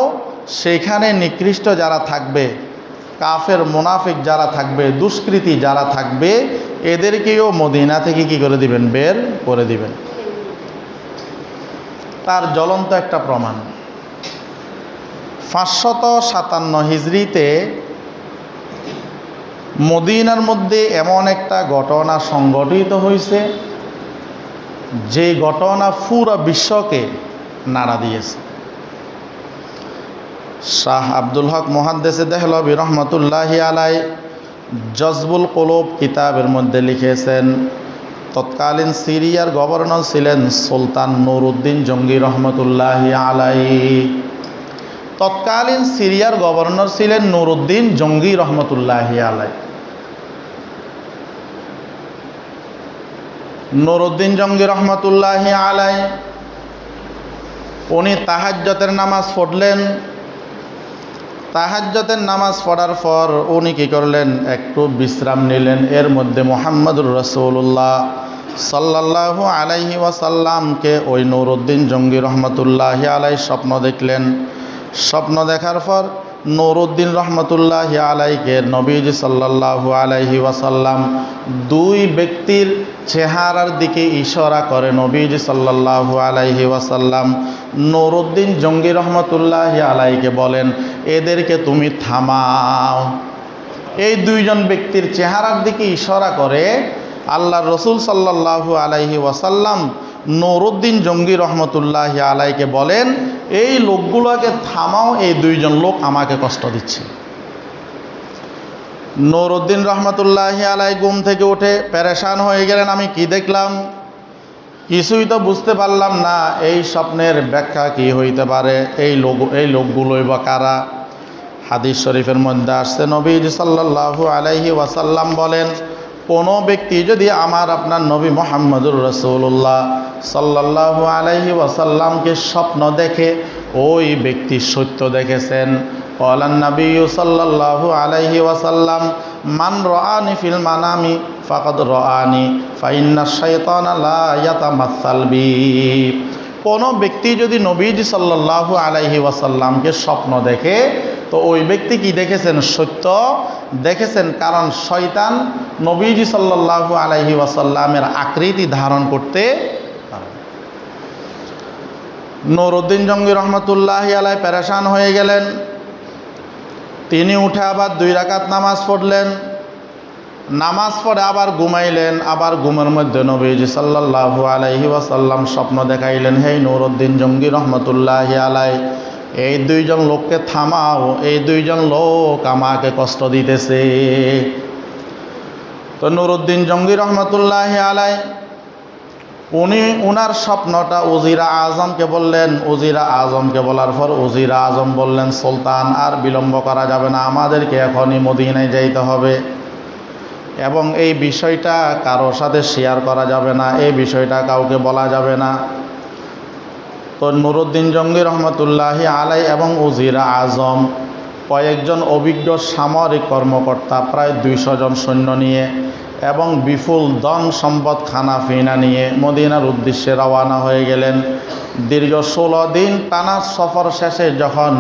সেখানে নিকৃষ্ট যারা থাকবে, কাফের মুনাফিক যারা থাকবে, দুষ্কৃতী যারা থাকবে, এদেরকেও মদিনা থেকে কি করে দিবেন? বের করে দিবেন। তার জ্বলন্ত একটা প্রমাণ, 557 হিজরিতে মদিনার মধ্যে এমন একটা ঘটনা সংঘটিত হয়েছে যে ঘটনা পুরো বিশ্বকে নাড়া দিয়েছে। শাহ আব্দুল হক মুহাদ্দিস দেহলভী রহমতুল্লাহি আলাই জজবুল কুলুব কিতাবের মধ্যে লিখেছেন, তৎকালীন সিরিয়ার গভর্নর ছিলেন সুলতান নুরউদ্দিন জঙ্গি রহমতুল্লাহি আলাই। তৎকালীন সিরিয়ার গভর্নর ছিলেন নুরউদ্দিন জঙ্গি রহমতুল্লাহি আলাই। নুরউদ্দিন জঙ্গি রহমতুল্লাহি আলাই উনি তাহাজ্জুদের নামাজ পড়লেন। তাহাজ্জুদের নামাজ পড়ার পর উনি কী করলেন? একটু বিশ্রাম নিলেন। এর মধ্যে মুহাম্মদুর রাসূলুল্লাহ সাল্লাল্লাহু আলাইহি ওয়াসাল্লামকে ওই নুরউদ্দিন জঙ্গি রহমতুল্লাহি আলাই স্বপ্ন দেখলেন। স্বপ্ন দেখার পর নুরউদ্দিন রহমতুল্লাহি আলাইকে নবীজি সাল্লাল্লাহু আলাইহি ওয়াসাল্লাম 2 ব্যক্তির চেহারার দিকে ইশারা করে নবীজি সাল্লাল্লাহু আলাইহি ওয়াসাল্লাম নুরউদ্দিন জঙ্গি রহমতুল্লাহি আলাইকে বলেন, এদেরকে তুমি থামাও। এই 2 জন ব্যক্তির চেহারার দিকে ইশারা করে আল্লাহর রসুল সাল্লাল্লাহু আলাইহি ওয়াসাল্লাম নুরউদ্দিন জঙ্গি রহমতুল্লাহি আলাইকে বলেন, এই লোকগুলোকে থামাও, এই 2 জন লোক আমাকে কষ্ট দিচ্ছে। নুরউদ্দিন রহমতুল্লাহি আলাই ঘুম থেকে উঠে পেরেশান হয়ে গেলেন, আমি কি দেখলাম? কিছুই তো বুঝতে পারলাম না। এই স্বপ্নের ব্যাখ্যা কি হইতে পারে? এই লোকগুলোই বা কারা? হাদিস শরীফের মধ্যে আসছে, নবীজি সাল্লাল্লাহু আলাইহি ওয়াসাল্লাম বলেন, কোনো ব্যক্তি যদি আপনার নবী মুহাম্মদুর রাসূলুল্লাহ সাল্লাল্লাহু আলাইহি ওয়াসাল্লামকে স্বপ্ন দেখে, ওই ব্যক্তি সত্য দেখেছেন। ক্বালান নবী সাল্লাল্লাহু আলাইহি ওয়াসাল্লাম, মান রাআনি ফিল মানামি ফাকাদ রাআনি ফাইন্নাশ শাইতানা লা ইয়াতামাসাল বি। কোনো ব্যক্তি যদি নবীজি সাল্লাল্লাহু আলাইহি ওয়াসাল্লামকে স্বপ্ন দেখে, তো ওই ব্যক্তি কি দেখেছেন? সত্য দেখেছেন। কারণ শয়তান নবীজি সাল্লাল্লাহু আলাইহি ওয়াসাল্লামের আকৃতি ধারণ করতে পারে। নুরউদ্দিন জঙ্গি রহমতুল্লাহি আলাই পেরেশান হয়ে গেলেন। তিনি উঠে আবার 2 রাকাত নামাজ পড়লেন। নামাজ পড়ে আবার ঘুমাইলেন। আবার ঘুমের মধ্যে নবীজি সাল্লাল্লাহু আলাইহি ওয়াসাল্লাম স্বপ্ন দেখাইলেন, হে নুরউদ্দিন জঙ্গি রহমতুল্লাহি আলাই, এই 2 জন লোককে থামাও, এই 2 জন লোক আমাকে কষ্ট দিতেছে। তো নুরউদ্দিন জঙ্গি রহমতুল্লাহি আলাই উনার স্বপ্নটা উজিরা আজমকে বললেন। উজিরা আজমকে বলার পর উজিরা আজম বললেন, সুলতান আর বিলম্ব করা যাবে না, আমাদেরকে এখনই মদিনায় যাইতে হবে এবং এই বিষয়টা কারোর সাথে শেয়ার করা যাবে না, এই বিষয়টা কাউকে বলা যাবে না। তো নুরুদ্দিন জঙ্গি রহমতুল্লাহি আলাই এবং উজিরা আজম কয়েকজন অভিজ্ঞ সামরিক কর্মকর্তা প্রায় 200 জন সৈন্য নিয়ে এবং বিপুল ধন সম্পদ খানা ফিনা নিয়ে মদিনার উদ্দেশ্যে রওয়ানা হয়ে গেলেন। দীর্ঘ 16 দিন টানা সফর শেষে যখন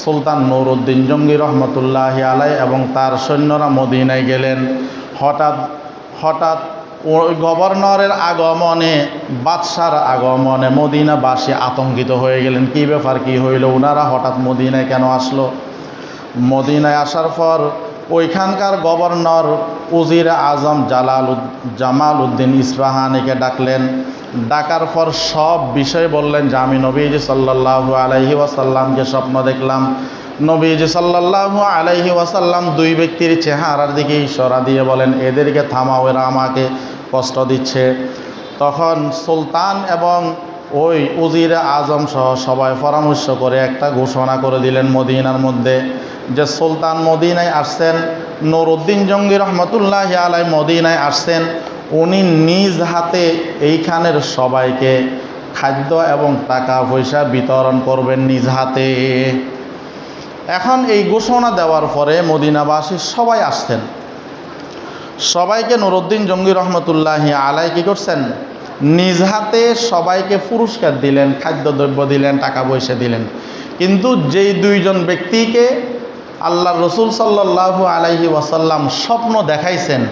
সুলতান নুরুদ্দিন জঙ্গি রহমতুল্লাহি আলাই এবং তার সৈন্যরা মদিনায় গেলেন, হঠাৎ ওই গভর্নরের আগমনে, বাদশার আগমনে মদিনাবাসী আতঙ্কিত হয়ে গেলেন। কি ব্যাপার, কি হইল, ওনারা হঠাৎ মদিনায় কেন আসলো? মদিনায় আসার পর ওইখানকার গভর্নর উজিরে আজম জামাল উদ্দিন ইস্পাহানিকে ডাকলেন। ডাকার পর সব বিষয় বললেন যে আমি নবীজি সাল্লাল্লাহু আলাইহি ওয়াসাল্লামকে স্বপ্ন দেখলাম। নবীজি সাল্লাল্লাহু আলাইহি ওয়াসাল্লাম 2 ব্যক্তির চেহারার দিকে ইশারা দিয়ে বলেন, এদেরকে থামাও, এরা আমাকে কষ্ট দিচ্ছে। তখন সুলতান এবং ওই উজিরে আজম সহ সবাই পরামর্শ করে একটা ঘোষণা করে দিলেন মদিনার মধ্যে যে সুলতান মদিনায় আসছেন, নুরুদ্দিন জঙ্গি রহমতুল্লাহি আলাই মদিনায় আসছেন, উনি নিজ হাতে এইখানের সবাইকে খাদ্য এবং টাকা পয়সা বিতরণ করবেন নিজ হাতে। এখন এই ঘোষণা দেওয়ার পরে মদিনাবাসী সবাই আসছেন। সবাইকে নুরুদ্দিন জঙ্গি রহমতুল্লাহি আলাই কী করছেন? নিজ হাতে সবাইকে পুরস্কার দিলেন, খাদ্যদ্রব্য দিলেন, টাকা পয়সা দিলেন। কিন্তু যেই 2 জন ব্যক্তিকে আল্লাহ রসুল সাল্লাল্লাহু আলাইহি ওয়াসাল্লাম স্বপ্ন দেখাইছেন,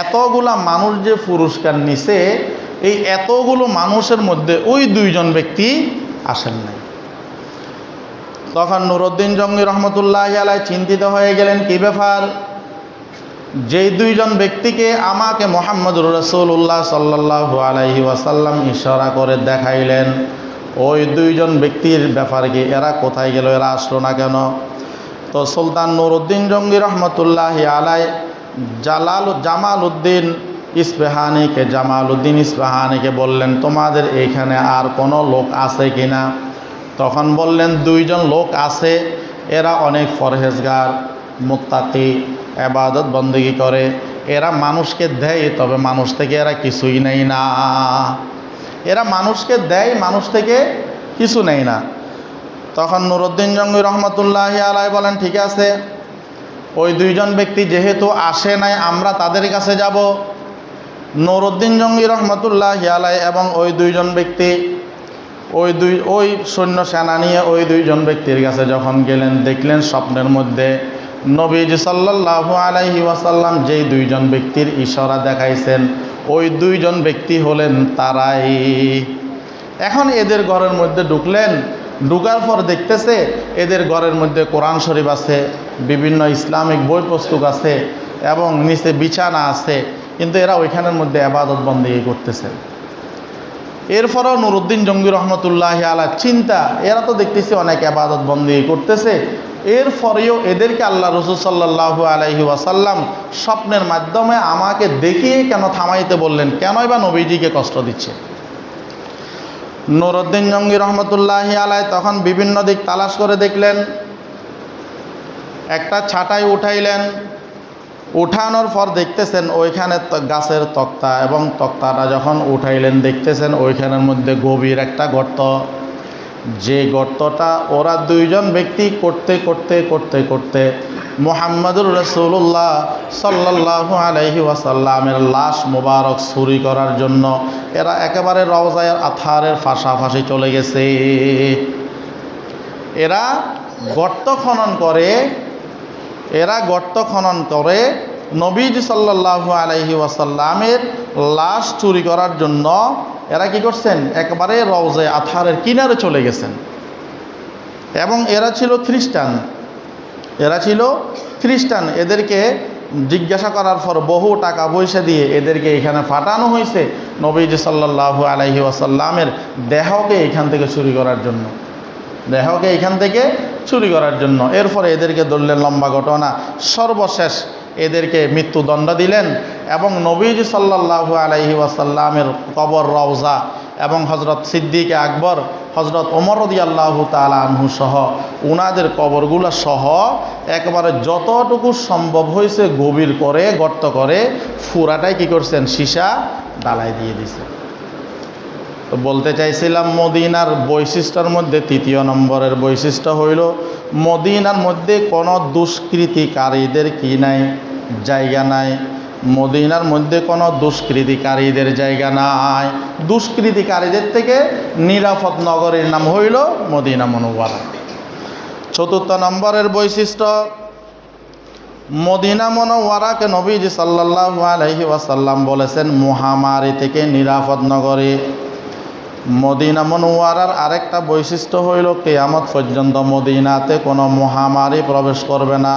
এতগুলা মানুষ যে পুরস্কার নিছে, এই এতগুলো মানুষের মধ্যে ওই 2 জন ব্যক্তি আসেন নাই। তখন নুরুদ্দিন জঙ্গি রহমতুল্লাহি আলাই চিন্তিত হয়ে গেলেন, কি ব্যাপার? যেই 2 জন ব্যক্তিকে আমাকে মুহাম্মদুর রাসূলুল্লাহ সাল্লাল্লাহু আলাইহি ওয়াসাল্লাম ইশারা করে দেখাইলেন, ওই 2 জন ব্যক্তির ব্যাপারে কি, এরা কোথায় গেল, এরা আসলো না কেন? তো সুলতান নুরুদ্দিন জঙ্গি রহমতুল্লাহি আলাই জামাল উদ্দিন ইস্পাহানিকে বললেন, তোমাদের এইখানে আর কোনো লোক আছে কিনা? তখন বললেন, 2 জন লোক আছে, এরা অনেক পরহেজগার, মুত্তাকি, ইবাদত বন্দেগী করে, এরা মানুষকে দেয়, তবে মানুষ থেকে এরা কিছুই নেয় না। এরা মানুষকে দেয়, মানুষ থেকে কিছু নেয় না। তখন নুরুদ্দিন জঙ্গি রহমতুল্লাহি আলাই বলেন, ঠিক আছে, ওই 2 জন ব্যক্তি যেহেতু আসে নাই, আমরা তাদের কাছে যাব। নুরুদ্দিন জঙ্গি রহমতুল্লাহি আলাই এবং ওই 2 জন ব্যক্তি ওই সৈন্য সেনা নিয়ে ওই 2 জন ব্যক্তির কাছে যখন গেলেন, দেখলেন স্বপ্নের মধ্যে নবীজি সাল্লাল্লাহু আলাইহি ওয়াসাল্লাম যেই 2 জন ব্যক্তির ইশারা দেখাইছেন, ওই 2 জন ব্যক্তি হলেন তারাই। এখন এদের ঘরের মধ্যে ঢুকলেন, ঢুকার পর দেখতেছে এদের ঘরের মধ্যে কোরআন শরীফ আছে, বিভিন্ন ইসলামিক বই পুস্তক আছে এবং নিচে বিছানা আছে, কিন্তু এরা ওইখানের মধ্যে ইবাদত বন্দেগী করতেছে। এরপরও নুরুদ্দিন জঙ্গি রহমতুল্লাহি আলাই চিন্তা, এরা তো দেখতেছি অনেক ইবাদত বন্দেগী করতেছে, এরপরেও এদেরকে আল্লাহ রসুল সাল্লাল্লাহু আলাইহি ওয়াসাল্লাম স্বপ্নের মাধ্যমে আমাকে দেখিয়ে কেন থামাইতে বললেন, কেনই বা নবীজিকে কষ্ট দিচ্ছে? নুরুদ্দিন জঙ্গি রহমতুল্লাহি আলাই তখন বিভিন্ন দিক তালাশ করে দেখলেন, একটা ছাটাই উঠাইলেন, উঠানোর পর দেখতেছেন ওইখানে গাছের তক্তা, এবং তক্তাটা যখন উঠাইলেন দেখতেছেন ওইখানের মধ্যে গভীর একটা গর্ত। যে গর্তটা ওরা 2 জন ব্যক্তি করতে মুহাম্মদুর রাসূলুল্লাহ সাল্লাল্লাহু আলাইহি ওয়াসাল্লামের লাশ মোবারক চুরি করার জন্য এরা একেবারে রওজায়ে আতহারের পাশাপাশি চলে গেছে। এরা গর্ত খনন করে নবীজি সাল্লাল্লাহু আলাইহি ওয়াসাল্লামের লাশ চুরি করার জন্য এরা কি করছেন, একেবারে রওজায়ে আতহারের কিনারে চলে গেছেন। এবং এরা ছিল খ্রিস্টান। এদেরকে জিজ্ঞাসা করার পর বহু টাকা পয়সা দিয়ে এদেরকে এখানে পাঠানো হয়েছে নবীজি সাল্লাল্লাহু আলাইহি ওয়াসাল্লামের দেহকে এখান থেকে চুরি করার জন্য। এরপরে এদেরকে ধরলেন, লম্বা ঘটনা, সর্বশেষ এদেরকে মৃত্যুদণ্ড দিলেন এবং নবীজি সাল্লাল্লাহু আলাইহি ওয়াসাল্লামের কবর রওজা এবং হজরত সিদ্দিক আকবর, হজরত ওমর রাদিয়াল্লাহু তাআলা আনহু সহ উনাদের কবরগুলো সহ একেবারে যতটুকু সম্ভব হয়েছে গভীর করে গর্ত করে পুরাটাই কি করছেন, সীসা ডালাই দিয়ে দিছে। তো বলতে চাইছিলাম মদিনার বৈশিষ্ট্যের মধ্যে তৃতীয় নম্বরের বৈশিষ্ট্য হইল মদিনার মধ্যে কোনো দুষ্কৃতিকারীদের কি নাই, জায়গা নাই। মদিনার মধ্যে কোনো দুষ্কৃতিকারীদের জায়গা নাই। দুষ্কৃতিকারীদের থেকে নিরাপদ নগরীর নাম হইল মদিনা মুনাওয়ারা। চতুর্থ নম্বরের বৈশিষ্ট্য, মদিনা মুনাওয়ারাকে নবীজি সাল্লাল্লাহু আলাইহি ওয়াসাল্লাম বলেছেন মহামারী থেকে নিরাপদ নগরী। মদিনা মুনাওয়ারার আরেকটা বৈশিষ্ট্য হইল কিয়ামত পর্যন্ত মদিনাতে কোনো মহামারী প্রবেশ করবে না।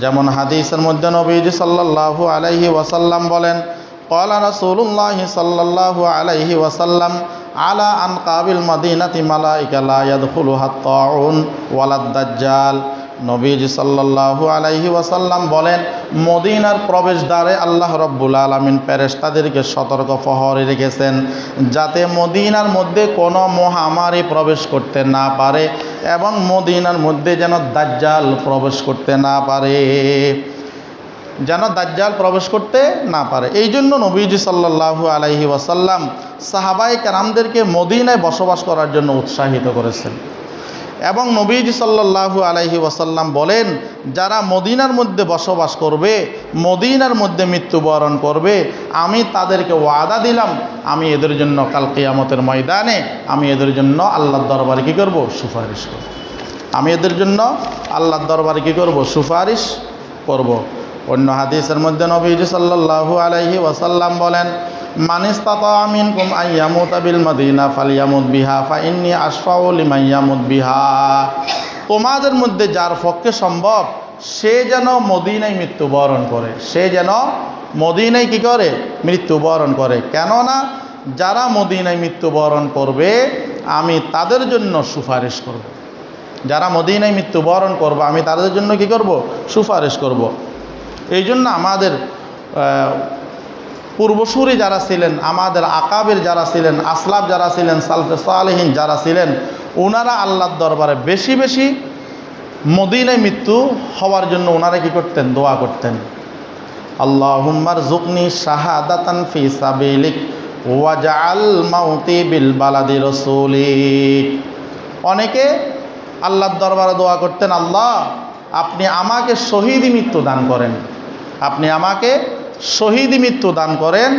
যেমন হাদিসের মধ্যে নবীজি সাল্লাল্লাহু আলাইহি ওয়াসাল্লাম বলেন, ক্বালা রাসূলুল্লাহি সাল্লাল্লাহু আলাইহি ওয়াসাল্লাম আলা আনকাবিল মদিনাতি মালাইকা লা ইয়াদখুলুহা আত-তাউন ওয়ালাদ দাজ্জাল। নবীজি সাল্লাল্লাহু আলাইহি ওয়াসাল্লাম বলেন, মদিনার প্রবেশদ্বারে আল্লাহ রাব্বুল আলামিন ফেরেশতাদেরকে সতর্ক প্রহরী রেখেছেন যাতে মদিনার মধ্যে কোনো মহামারী প্রবেশ করতে না পারে এবং মদিনার মধ্যে যেন দাজ্জাল প্রবেশ করতে না পারে, যেন দাজ্জাল প্রবেশ করতে না পারে। এই জন্য নবীজি সাল্লাল্লাহু আলাইহি ওয়াসাল্লাম সাহাবায়ে কেরামদেরকে মদিনায় বসবাস করার জন্য উৎসাহিত করেছেন। এবং নবীজি সাল্লাল্লাহু আলাইহি ওয়াসাল্লাম বলেন, যারা মদিনার মধ্যে বসবাস করবে, মদিনার মধ্যে মৃত্যুবরণ করবে, আমি তাদেরকে ওয়াদা দিলাম আমি এদের জন্য কাল কিয়ামতের ময়দানে আমি এদের জন্য আল্লাহর দরবারে কী করব, সুপারিশ করব। আমি এদের জন্য আল্লাহর দরবারে কী করব, সুপারিশ করব। অন্য হাদিসের মধ্যে নবীজি সাল্লাল্লাহু আলাইহি ওয়াসাল্লাম বলেন, মান ইসতাতা মিনকুম আইয়ামুতা বিল মদিনা ফালিয়ামুত বিহা ফাইন্নী আশফাউ লিমান ইয়ামুত বিহা। তোমাদের মধ্যে যার পক্ষে সম্ভব সে যেন মদিনায় মৃত্যুবরণ করে, সে যেন মদিনায় কি করে, মৃত্যুবরণ করে। কেননা যারা মদিনায় মৃত্যুবরণ করবে আমি তাদের জন্য সুপারিশ করব। যারা মদিনায় মৃত্যুবরণ করবে আমি তাদের জন্য কি করব, সুপারিশ করব। এই জন্য আমাদের পূর্বসূরি যারা ছিলেন, আমাদের আকাবের যারা ছিলেন, আসলাফ যারা ছিলেন, সালফে সালেহিন যারা ছিলেন, ওনারা আল্লাহর দরবারে বেশি বেশি মদিনায় মৃত্যু হওয়ার জন্য ওনারা কি করতেন, দোয়া করতেন। আল্লাহুম্মা রযুকনি শাহাদাতান ফি সাবিলিক ওয়াজআল মাউতি বিল বালাদি রাসূলিক। অনেকে আল্লাহর দরবারে দোয়া করতেন, আল্লাহ আপনি আমাকে শহীদি মৃত্যু দান করেন, আপনি আমাকে শহীদি মৃত্যু দান করেন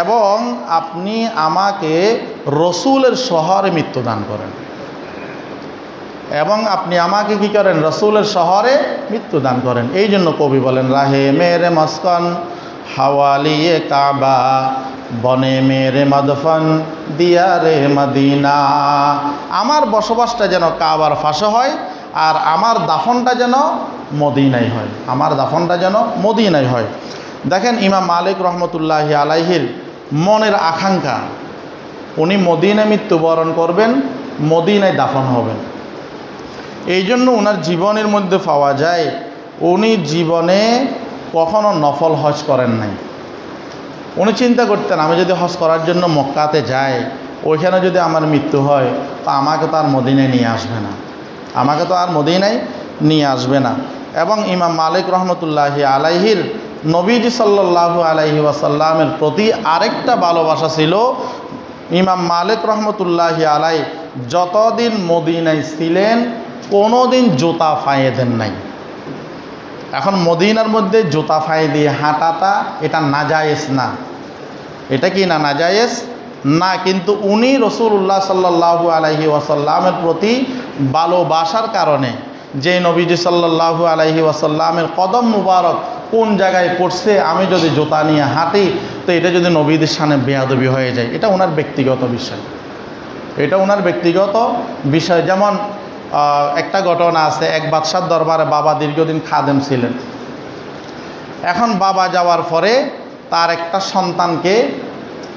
এবং আপনি আমাকে রসুলের শহরে মৃত্যু দান করেন, এবং আপনি আমাকে কি করেন, রসুলের শহরে মৃত্যু দান করেন। এই জন্য কবি বলেন, রাহে মেরে মস্কন হাওয়ালিয়ে কাবা বনে মেরে মদফন দিয়া রে মদিনা। আমার বসবাসটা যেন কাবার পাশে হয় আর আমার দাফনটা যেন মদিনায় হয়, আমার দাফনটা যেন মদিনায় হয়। দেখেন ইমাম মালিক রহমতুল্লাহি আলাইহির মনের আকাঙ্ক্ষা, উনি মদিনায় মৃত্যুবরণ করবেন, মদিনায় দাফন হবেন। এই জন্য ওনার জীবনের মধ্যে পাওয়া যায় উনি জীবনে কখনো নফল হজ করেন নাই। উনি চিন্তা করতেন আমি যদি হজ করার জন্য মক্কাতে যাই, ওইখানে যদি আমার মৃত্যু হয় তো আমাকে তো আর মদিনায় নিয়ে আসবে না, আমাকে তো আর মদিনায় নিয়ে আসবে না। এবং ইমাম মালিক রহমতুল্লাহি আলাইহির নবীজি সাল্লাল্লাহু আলাইহি ওয়াসাল্লামের প্রতি আরেকটা ভালোবাসা ছিল। ইমাম মালিক রহমতুল্লাহি আলাই যতদিন মদিনায় ছিলেন কোনো দিন জুতা ফাঁয়ে দেন নাই। এখন মদিনার মধ্যে জুতা ফাঁয়ে দিয়ে হাঁটাটা এটা নাজায়েজ না, এটা কি না, নাজায়েজ না। কিন্তু উনি রাসূলুল্লাহ সাল্লাল্লাহু আলাইহি ওয়াসাল্লামের প্রতি ভালোবাসার কারণে, যে নবীজি সাল্লাল্লাহু আলাইহি ওয়াসাল্লামের কদম মুবারক কোন জায়গায় পড়ছে আমি যদি জুতা নিয়ে হাঁটি তো এটা যদি নবীদের সামনে বেয়াদবি হয়ে যায়, এটা ওনার ব্যক্তিগত বিষয়, এটা ওনার ব্যক্তিগত বিষয়। যেমন একটা ঘটনা আছে, এক বাদশার দরবারে বাবা দীর্ঘদিন খাদেম ছিলেন। এখন বাবা যাওয়ার পরে তার একটা সন্তানকে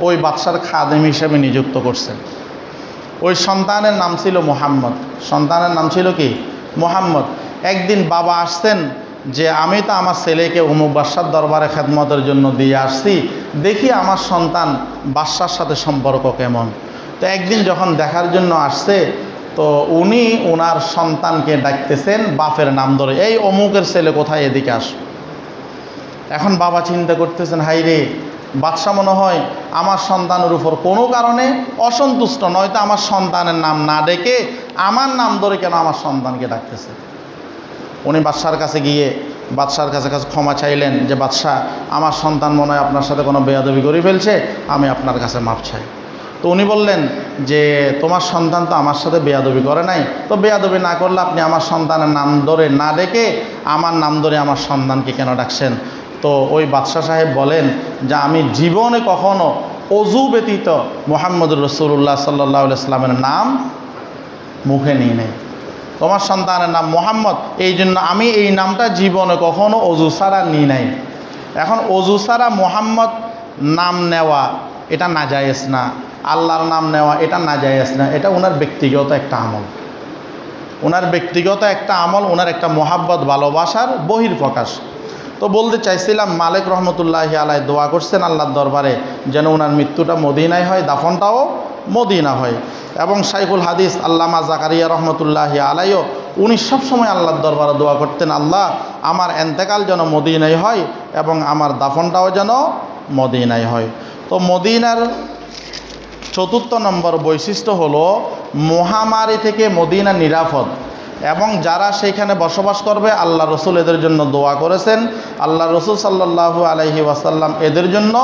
ওই বাদশার খাদেম হিসেবে নিযুক্ত করছেন। ওই সন্তানের নাম ছিল মুহাম্মদ, সন্তানের নাম ছিল কি, মুহাম্মদ। একদিন বাবা আসছেন, যে আমি তো আমার ছেলেকে অমুক বাদশার দরবারে খেদমতের জন্য দিয়ে আসছি, দেখি আমার সন্তান বাদশার সাথে সম্পর্ক কেমন। তো একদিন যখন দেখার জন্য আসছে, তো উনি ওনার সন্তানকে ডাকতেছেন বাপের নাম ধরে, এই অমুকের ছেলে কোথায়, এদিকে আস। এখন বাবা চিন্তা করতেছেন, হাই রে, বাদশা মনে হয় আমার সন্তানের উপর কোনো কারণে অসন্তুষ্ট, নয়তো আমার সন্তানের নাম না ডেকে আমার নাম ধরে কেন আমার সন্তানকে ডাকতেছে। উনি বাদশার কাছে গিয়ে বাদশার কাছে ক্ষমা চাইলেন যে বাদশা, আমার সন্তান মনে হয় আপনার সাথে কোনো বেয়াদবি করে ফেলছে, আমি আপনার কাছে মাপ চাই। তো উনি বললেন যে তোমার সন্তান তো আমার সাথে বেয়াদবি করে নাই, তো বেয়াদবি না করলে আপনি আমার সন্তানের নাম ধরে না ডেকে আমার নাম ধরে আমার সন্তানকে কেন ডাকছেন? তো ওই বাদশাহ সাহেব বলেন যে আমি জীবনে কখনো অজু ব্যতীত মুহাম্মদুর রাসূলুল্লাহ সাল্লাল্লাহু আলাইহি ওয়াসাল্লামের নাম মুখে নিই নাই। তোমার সন্তানের নাম মোহাম্মদ, এই জন্য আমি এই নামটা জীবনে কখনো অজু ছাড়া নিই নাই। এখন অজু ছাড়া মোহাম্মদ নাম নেওয়া এটা নাজায়েজ না, আল্লাহর নাম নেওয়া এটা নাজায়েজ না, এটা ওনার ব্যক্তিগত একটা আমল, ওনার ব্যক্তিগত একটা আমল, ওনার একটা মোহাব্বত ভালোবাসার বহির্প্রকাশ। তো বলতে চাইছিলাম, মালিক রহমতুল্লাহি আলাইহি দোয়া করছেন আল্লাহর দরবারে যেন ওনার মৃত্যুটা মদিনায় হয়, দাফনটাও মদিনা হয়। এবং শাইখুল হাদিস আল্লামা জাকারিয়া রহমতুল্লাহি আলাইহিও উনি সবসময় আল্লাহর দরবারে দোয়া করতেন, আল্লাহ আমার এন্তেকাল যেন মদিনায় হয় এবং আমার দাফনটাও যেন মদিনায় হয়। তো মদিনার ৪র্থ নম্বর বৈশিষ্ট্য হলো মহামারী থেকে মদিনা নিরাপদ, এবং যারা সেইখানে বসবাস করবে আল্লাহ রসুল এদের জন্য দোয়া করেছেন, আল্লাহ রসুল সাল্লাল্লাহু আলাইহি ওয়াসাল্লাম এদের জন্য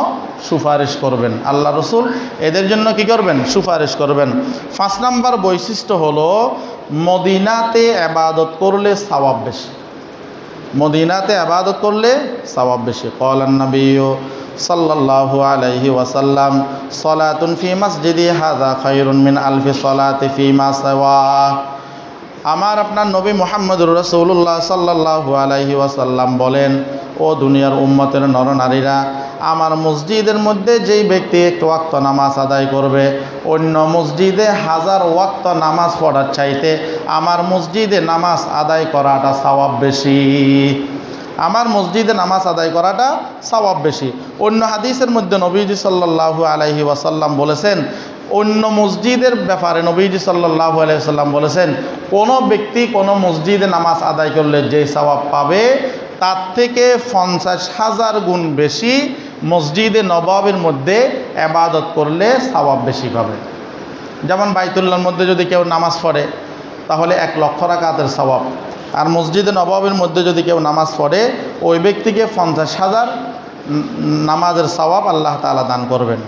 সুপারিশ করবেন, আল্লাহ রসুল এদের জন্য কি করবেন? সুপারিশ করবেন। ৫ নম্বর বৈশিষ্ট্য হলো মদিনাতে ইবাদত করলে সওয়াব বেশি, মদিনাতে ইবাদত করলে সওয়াব বেশি। ক্বালান নবিয়্যু সাল্লাল্লাহু আলাইহি ওয়াসাল্লাম সালাতুন ফি মসজিদি হাযা খায়রুন মিন আলফি সালাতি ফিমা সাওয়া। আমার আপনার নবী মুহাম্মদুর রাসূলুল্লাহ সাল্লাল্লাহু আলাইহি ওয়াসাল্লাম বলেন, ও দুনিয়ার উম্মতের নরনারীরা, আমার মসজিদের মধ্যে যেই ব্যক্তি এক ওয়াক্ত নামাজ আদায় করবে, অন্য মসজিদে 1000 ওয়াক্ত নামাজ পড়ার চাইতে আমার মসজিদে নামাজ আদায় করাটা সওয়াব বেশি, আমার মসজিদে নামাজ আদায় করাটা সওয়াব বেশি। অন্য হাদিসের মধ্যে নবীজি সাল্লাল্লাহু আলাইহি ওয়াসাল্লাম বলেছেন, অন্য মসজিদের ব্যাপারে নবীজি সাল্লাল্লাহু আলাইহি ওয়াসাল্লাম বলেছেন, কোনো ব্যক্তি কোনো মসজিদে নামাজ আদায় করলে যে সওয়াব পাবে তার থেকে 50,000 গুণ বেশি মসজিদে নববীর মধ্যে ইবাদত করলে সওয়াব বেশি পাবে। যেমন বাইতুল্লাহর মধ্যে যদি কেউ নামাজ পড়ে তাহলে 1 লক্ষ রাকাতের সওয়াব, আর মসজিদে নববীর মধ্যে যদি কেউ নামাজ পড়ে ওই ব্যক্তিকে 50,000 নামাজের সওয়াব আল্লাহ তাআলা দান করবেন।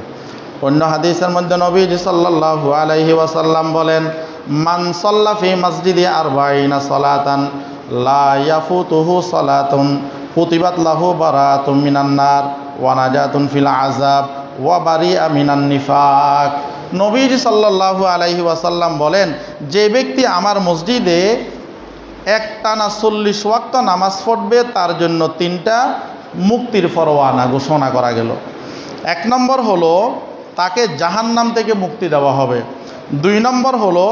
অন্য হাদিসের মধ্যে নবীজি সাল্লাল্লাহু আলাইহি ওয়াসাল্লাম বলেন, মান সাল্লা ফি মসজিদি 40 সালাতান লা ইয়াফুতুহু সালাতুন কুতিবাত লাহু বারাতুম মিনান নার ওয়া নাজাতুন ফিল আযাব ওয়া বারিআ মিনান নিফাক। নবীজি সাল্লাল্লাহু আলাইহি ওয়াসাল্লাম বলেন, যে ব্যক্তি আমার মসজিদে একটানা 40 ওয়াক্ত নামাজ পড়বে তার জন্য 3টা মুক্তির পরোয়ানা ঘোষণা করা গেল। 1 নম্বর হলো তাকে জাহান্নাম থেকে মুক্তি দেওয়া হবে, 2 নম্বর হলো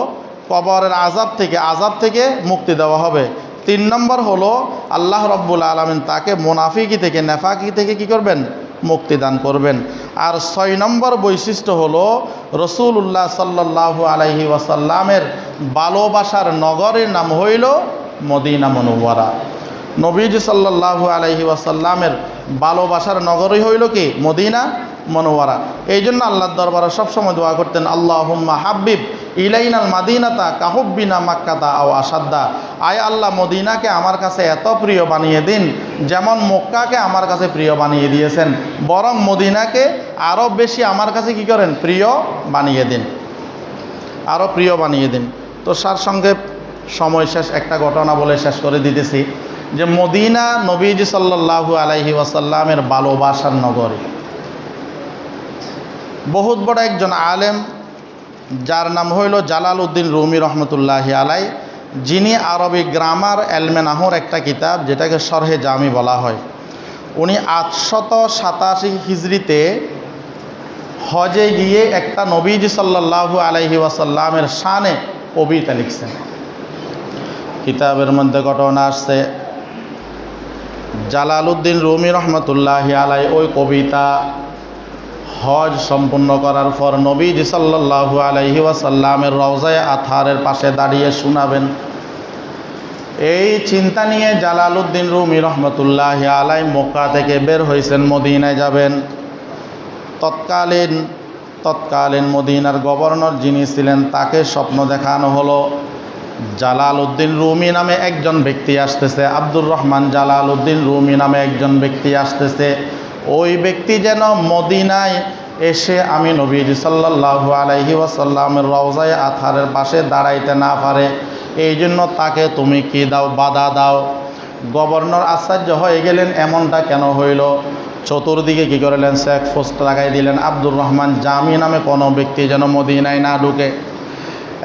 কবরের আযাব থেকে মুক্তি দেওয়া হবে, 3 নম্বর হলো আল্লাহ রাব্বুল আলামিন তাকে মুনাফিকি থেকে নেফাকি থেকে কি করবেন? মুক্তি দান করবেন। আর 6 নম্বর বৈশিষ্ট্য হলো রাসূলুল্লাহ সাল্লাল্লাহু আলাইহি ওয়াসাল্লামের ভালোবাসার নগরের নাম হইল মদিনা মুনাওয়ারা। নবীজি সাল্লাল্লাহু আলাইহি ওয়াসাল্লামের ভালোবাসার নগরই হইল কি? মদিনা মুনাওয়ারা। এই জন্য আল্লাহর দরবারে সবসময় দোয়া করতেন, আল্লাহুম্মা হাব্বিব ইলাইনাল মাদিনাতা কাহুব্বিনা মাক্কাতা আও আসাদ্দা। আয় আল্লাহ, মদিনাকে আমার কাছে এত প্রিয় বানিয়ে দিন যেমন মক্কাকে আমার কাছে প্রিয় বানিয়ে দিয়েছেন, বরং মদিনাকে আরও বেশি আমার কাছে কি করেন? প্রিয় বানিয়ে দিন, আরও প্রিয় বানিয়ে দিন। তো সারসংক্ষেপ সময় শেষ, একটা ঘটনা বলে শেষ করে দিতেছি যে মদিনা নবীজি সাল্লাল্লাহু আলাইহি ওয়াসাল্লামের ভালোবাসার নগরী। বহুত বড় একজন আলেম যার নাম হইল জালালউদ্দিন রুমি রহমতুল্লাহি আলাই, যিনি আরবি গ্রামার এলমে নাহর একটা কিতাব যেটাকে শরহে জামি বলা হয়, উনি 887 হিজরিতে হজে গিয়ে একটা নবীজি সাল্লাল্লাহু আলাইহি ওয়াসাল্লামের শানে কবিতা লিখছেন। কিতাবের মধ্যে ঘটনা আসছে, জালালউদ্দিন রুমি রহমতুল্লাহি আলাই ওই কবিতা হজ সম্পূর্ণ করার পর নবীজি সাল্লাল্লাহু আলাইহি ওয়াসাল্লামের রওজায়ে আতহারের পাশে দাঁড়িয়ে শোনাবেন। এই চিন্তা নিয়ে জালালউদ্দিন রুমি রহমতুল্লাহি আলাই মক্কা থেকে বের হয়েছেন, মদিনায় যাবেন। তৎকালীন মদিনার গভর্নর যিনি ছিলেন তাকে স্বপ্ন দেখানো হলো জালালউদ্দিন রুমি নামে একজন ব্যক্তি আসতেছে, আব্দুর রহমান জালালউদ্দিন রুমি নামে একজন ব্যক্তি আসতেছে। ওই ব্যক্তি যেন মদিনায় এসে আমি নবীজি সাল্লাল্লাহু আলাইহি ওয়াসাল্লামের রওজায়ে আতহারের পাশে দাঁড়াইতে না পারে, এই জন্য তাকে তুমি কি দাও, বাধা দাও। গভর্নর আশ্চর্য হয়ে গেলেন, এমনটা কেন হইল। চতুর্দিকে কী করলেন, চেক পোস্ট লাগাই দিলেন, আব্দুর রহমান জামি নামে কোনো ব্যক্তি যেন মদিনায় না ঢুকে।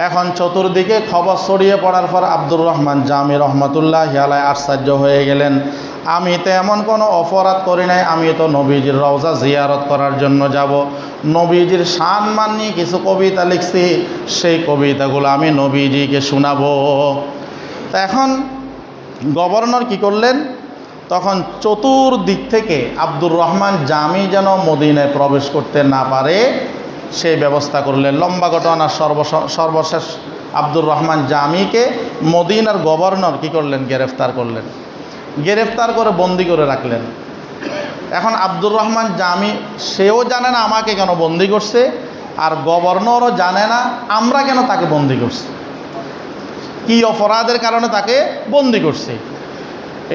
এখন চতুর্দিকে খবর ছড়িয়ে পড়ার পর আব্দুর রহমান জামি রহমতুল্লাহি আলাই আশ্চর্য হয়ে গেলেন, আমি তো এমন কোনো অপরাধ করি নাই, আমি তো নবীজির রওজা জিয়ারত করার জন্য যাব, নবীজির সম্মান নিয়ে কিছু কবিতা লিখছি, সেই কবিতাগুলো আমি নবীজিকে শোনাবো। তা এখন গভর্নর কি করলেন, তখন চতুর্দিক থেকে আব্দুর রহমান জামি যেন মদিনায় প্রবেশ করতে না পারে সেই ব্যবস্থা করলেন। লম্বা ঘটনা, সর্বশেষ আব্দুর রহমান জামিকে মদিনার গভর্নর কি করলেন, গ্রেফতার করলেন। গ্রেফতার করে বন্দি করে রাখলেন। এখন আব্দুর রহমান জামি সেও জানে না আমাকে কেন বন্দি করছে, আর গভর্নরও জানে না আমরা কেন তাকে বন্দি করছি, কি অপরাধের কারণে তাকে বন্দি করছে।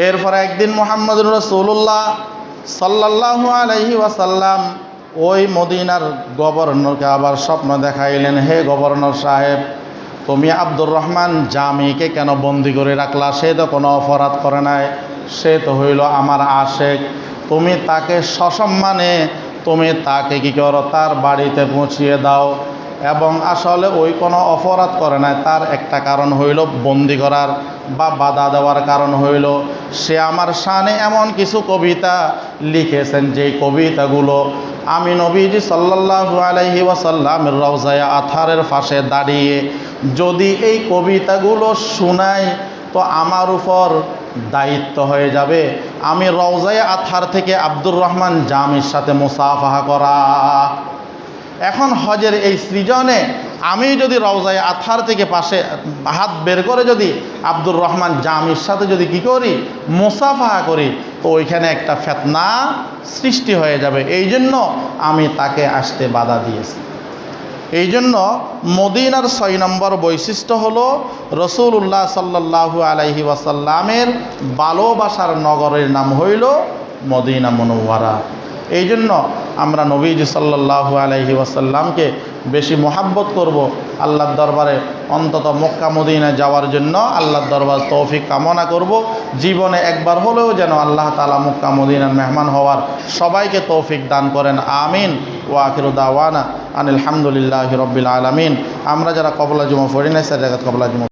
এরপরে একদিন মুহাম্মদুর রাসূলুল্লাহ সাল্লাল্লাহু আলাইহি ওয়াসাল্লাম ওই মদিনার গভর্নরকে আবার স্বপ্ন দেখাইলেন, হে গভর্নর সাহেব, তুমি আব্দুর রহমান জামিকে কেন বন্দি করে রাখলা, সে তো কোনো অপরাধ করে নাই, সে তো হইল আমার আশেক, তুমি তাকে সসম্মানে তুমি তাকে কি করো, তার বাড়িতে পৌঁছিয়ে দাও। এবং আসলে ওই কোনো অপরাধ করে নাই, তার একটা কারণ হইল বন্দি করার বা বাধা দেওয়ার কারণ হইল সে আমার শানে এমন কিছু কবিতা লিখেছেন, যেই কবিতাগুলো আমি নবীজি সাল্লাল্লাহু আলাইহি ওয়াসাল্লামের রওজায়ে আতহারের পাশে দাঁড়িয়ে যদি এই কবিতাগুলো শোনাই তো আমার উপর দায়িত্ব হয়ে যাবে আমি রওজায়ে আতহার থেকে আব্দুর রহমান জামির সাথে মুসাফাহা করা। এখন হজের এই সৃজনে আমি যদি রওজায়ে আতহার থেকে পাশে হাত বের করে যদি আব্দুর রহমান জামির সাথে যদি কি করি, মুসাফাহা করি, তো ওইখানে একটা ফিতনা সৃষ্টি হয়ে যাবে, এই জন্য আমি তাকে আসতে বাধা দিয়েছি। এই জন্য মদিনার ৬ নম্বর বৈশিষ্ট্য হলো রাসূলুল্লাহ সাল্লাল্লাহু আলাইহি ওয়াসাল্লামের ভালোবাসার নগরের নাম হইল মদিনা মুনাওয়ারা। এই জন্য আমরা নবীজি সাল্লাল্লাহু আলাইহি ওয়াসাল্লামকে বেশি মহাব্বত করব, আল্লাহর দরবারে অন্তত মক্কা মদিনা যাওয়ার জন্য আল্লাহর দরবার তৌফিক কামনা করব। জীবনে একবার হলেও যেন আল্লাহ তাআলা মক্কা মদিনার মেহমান হওয়ার সবাইকে তৌফিক দান করেন, আমিন। ওয়া আখিরু দাওয়ানা আনিল হামদুলিল্লাহি রাব্বিল আলামিন। আমরা যারা কবলা জুমা পড়ি নাই, সে জায়গা কবলা জুমা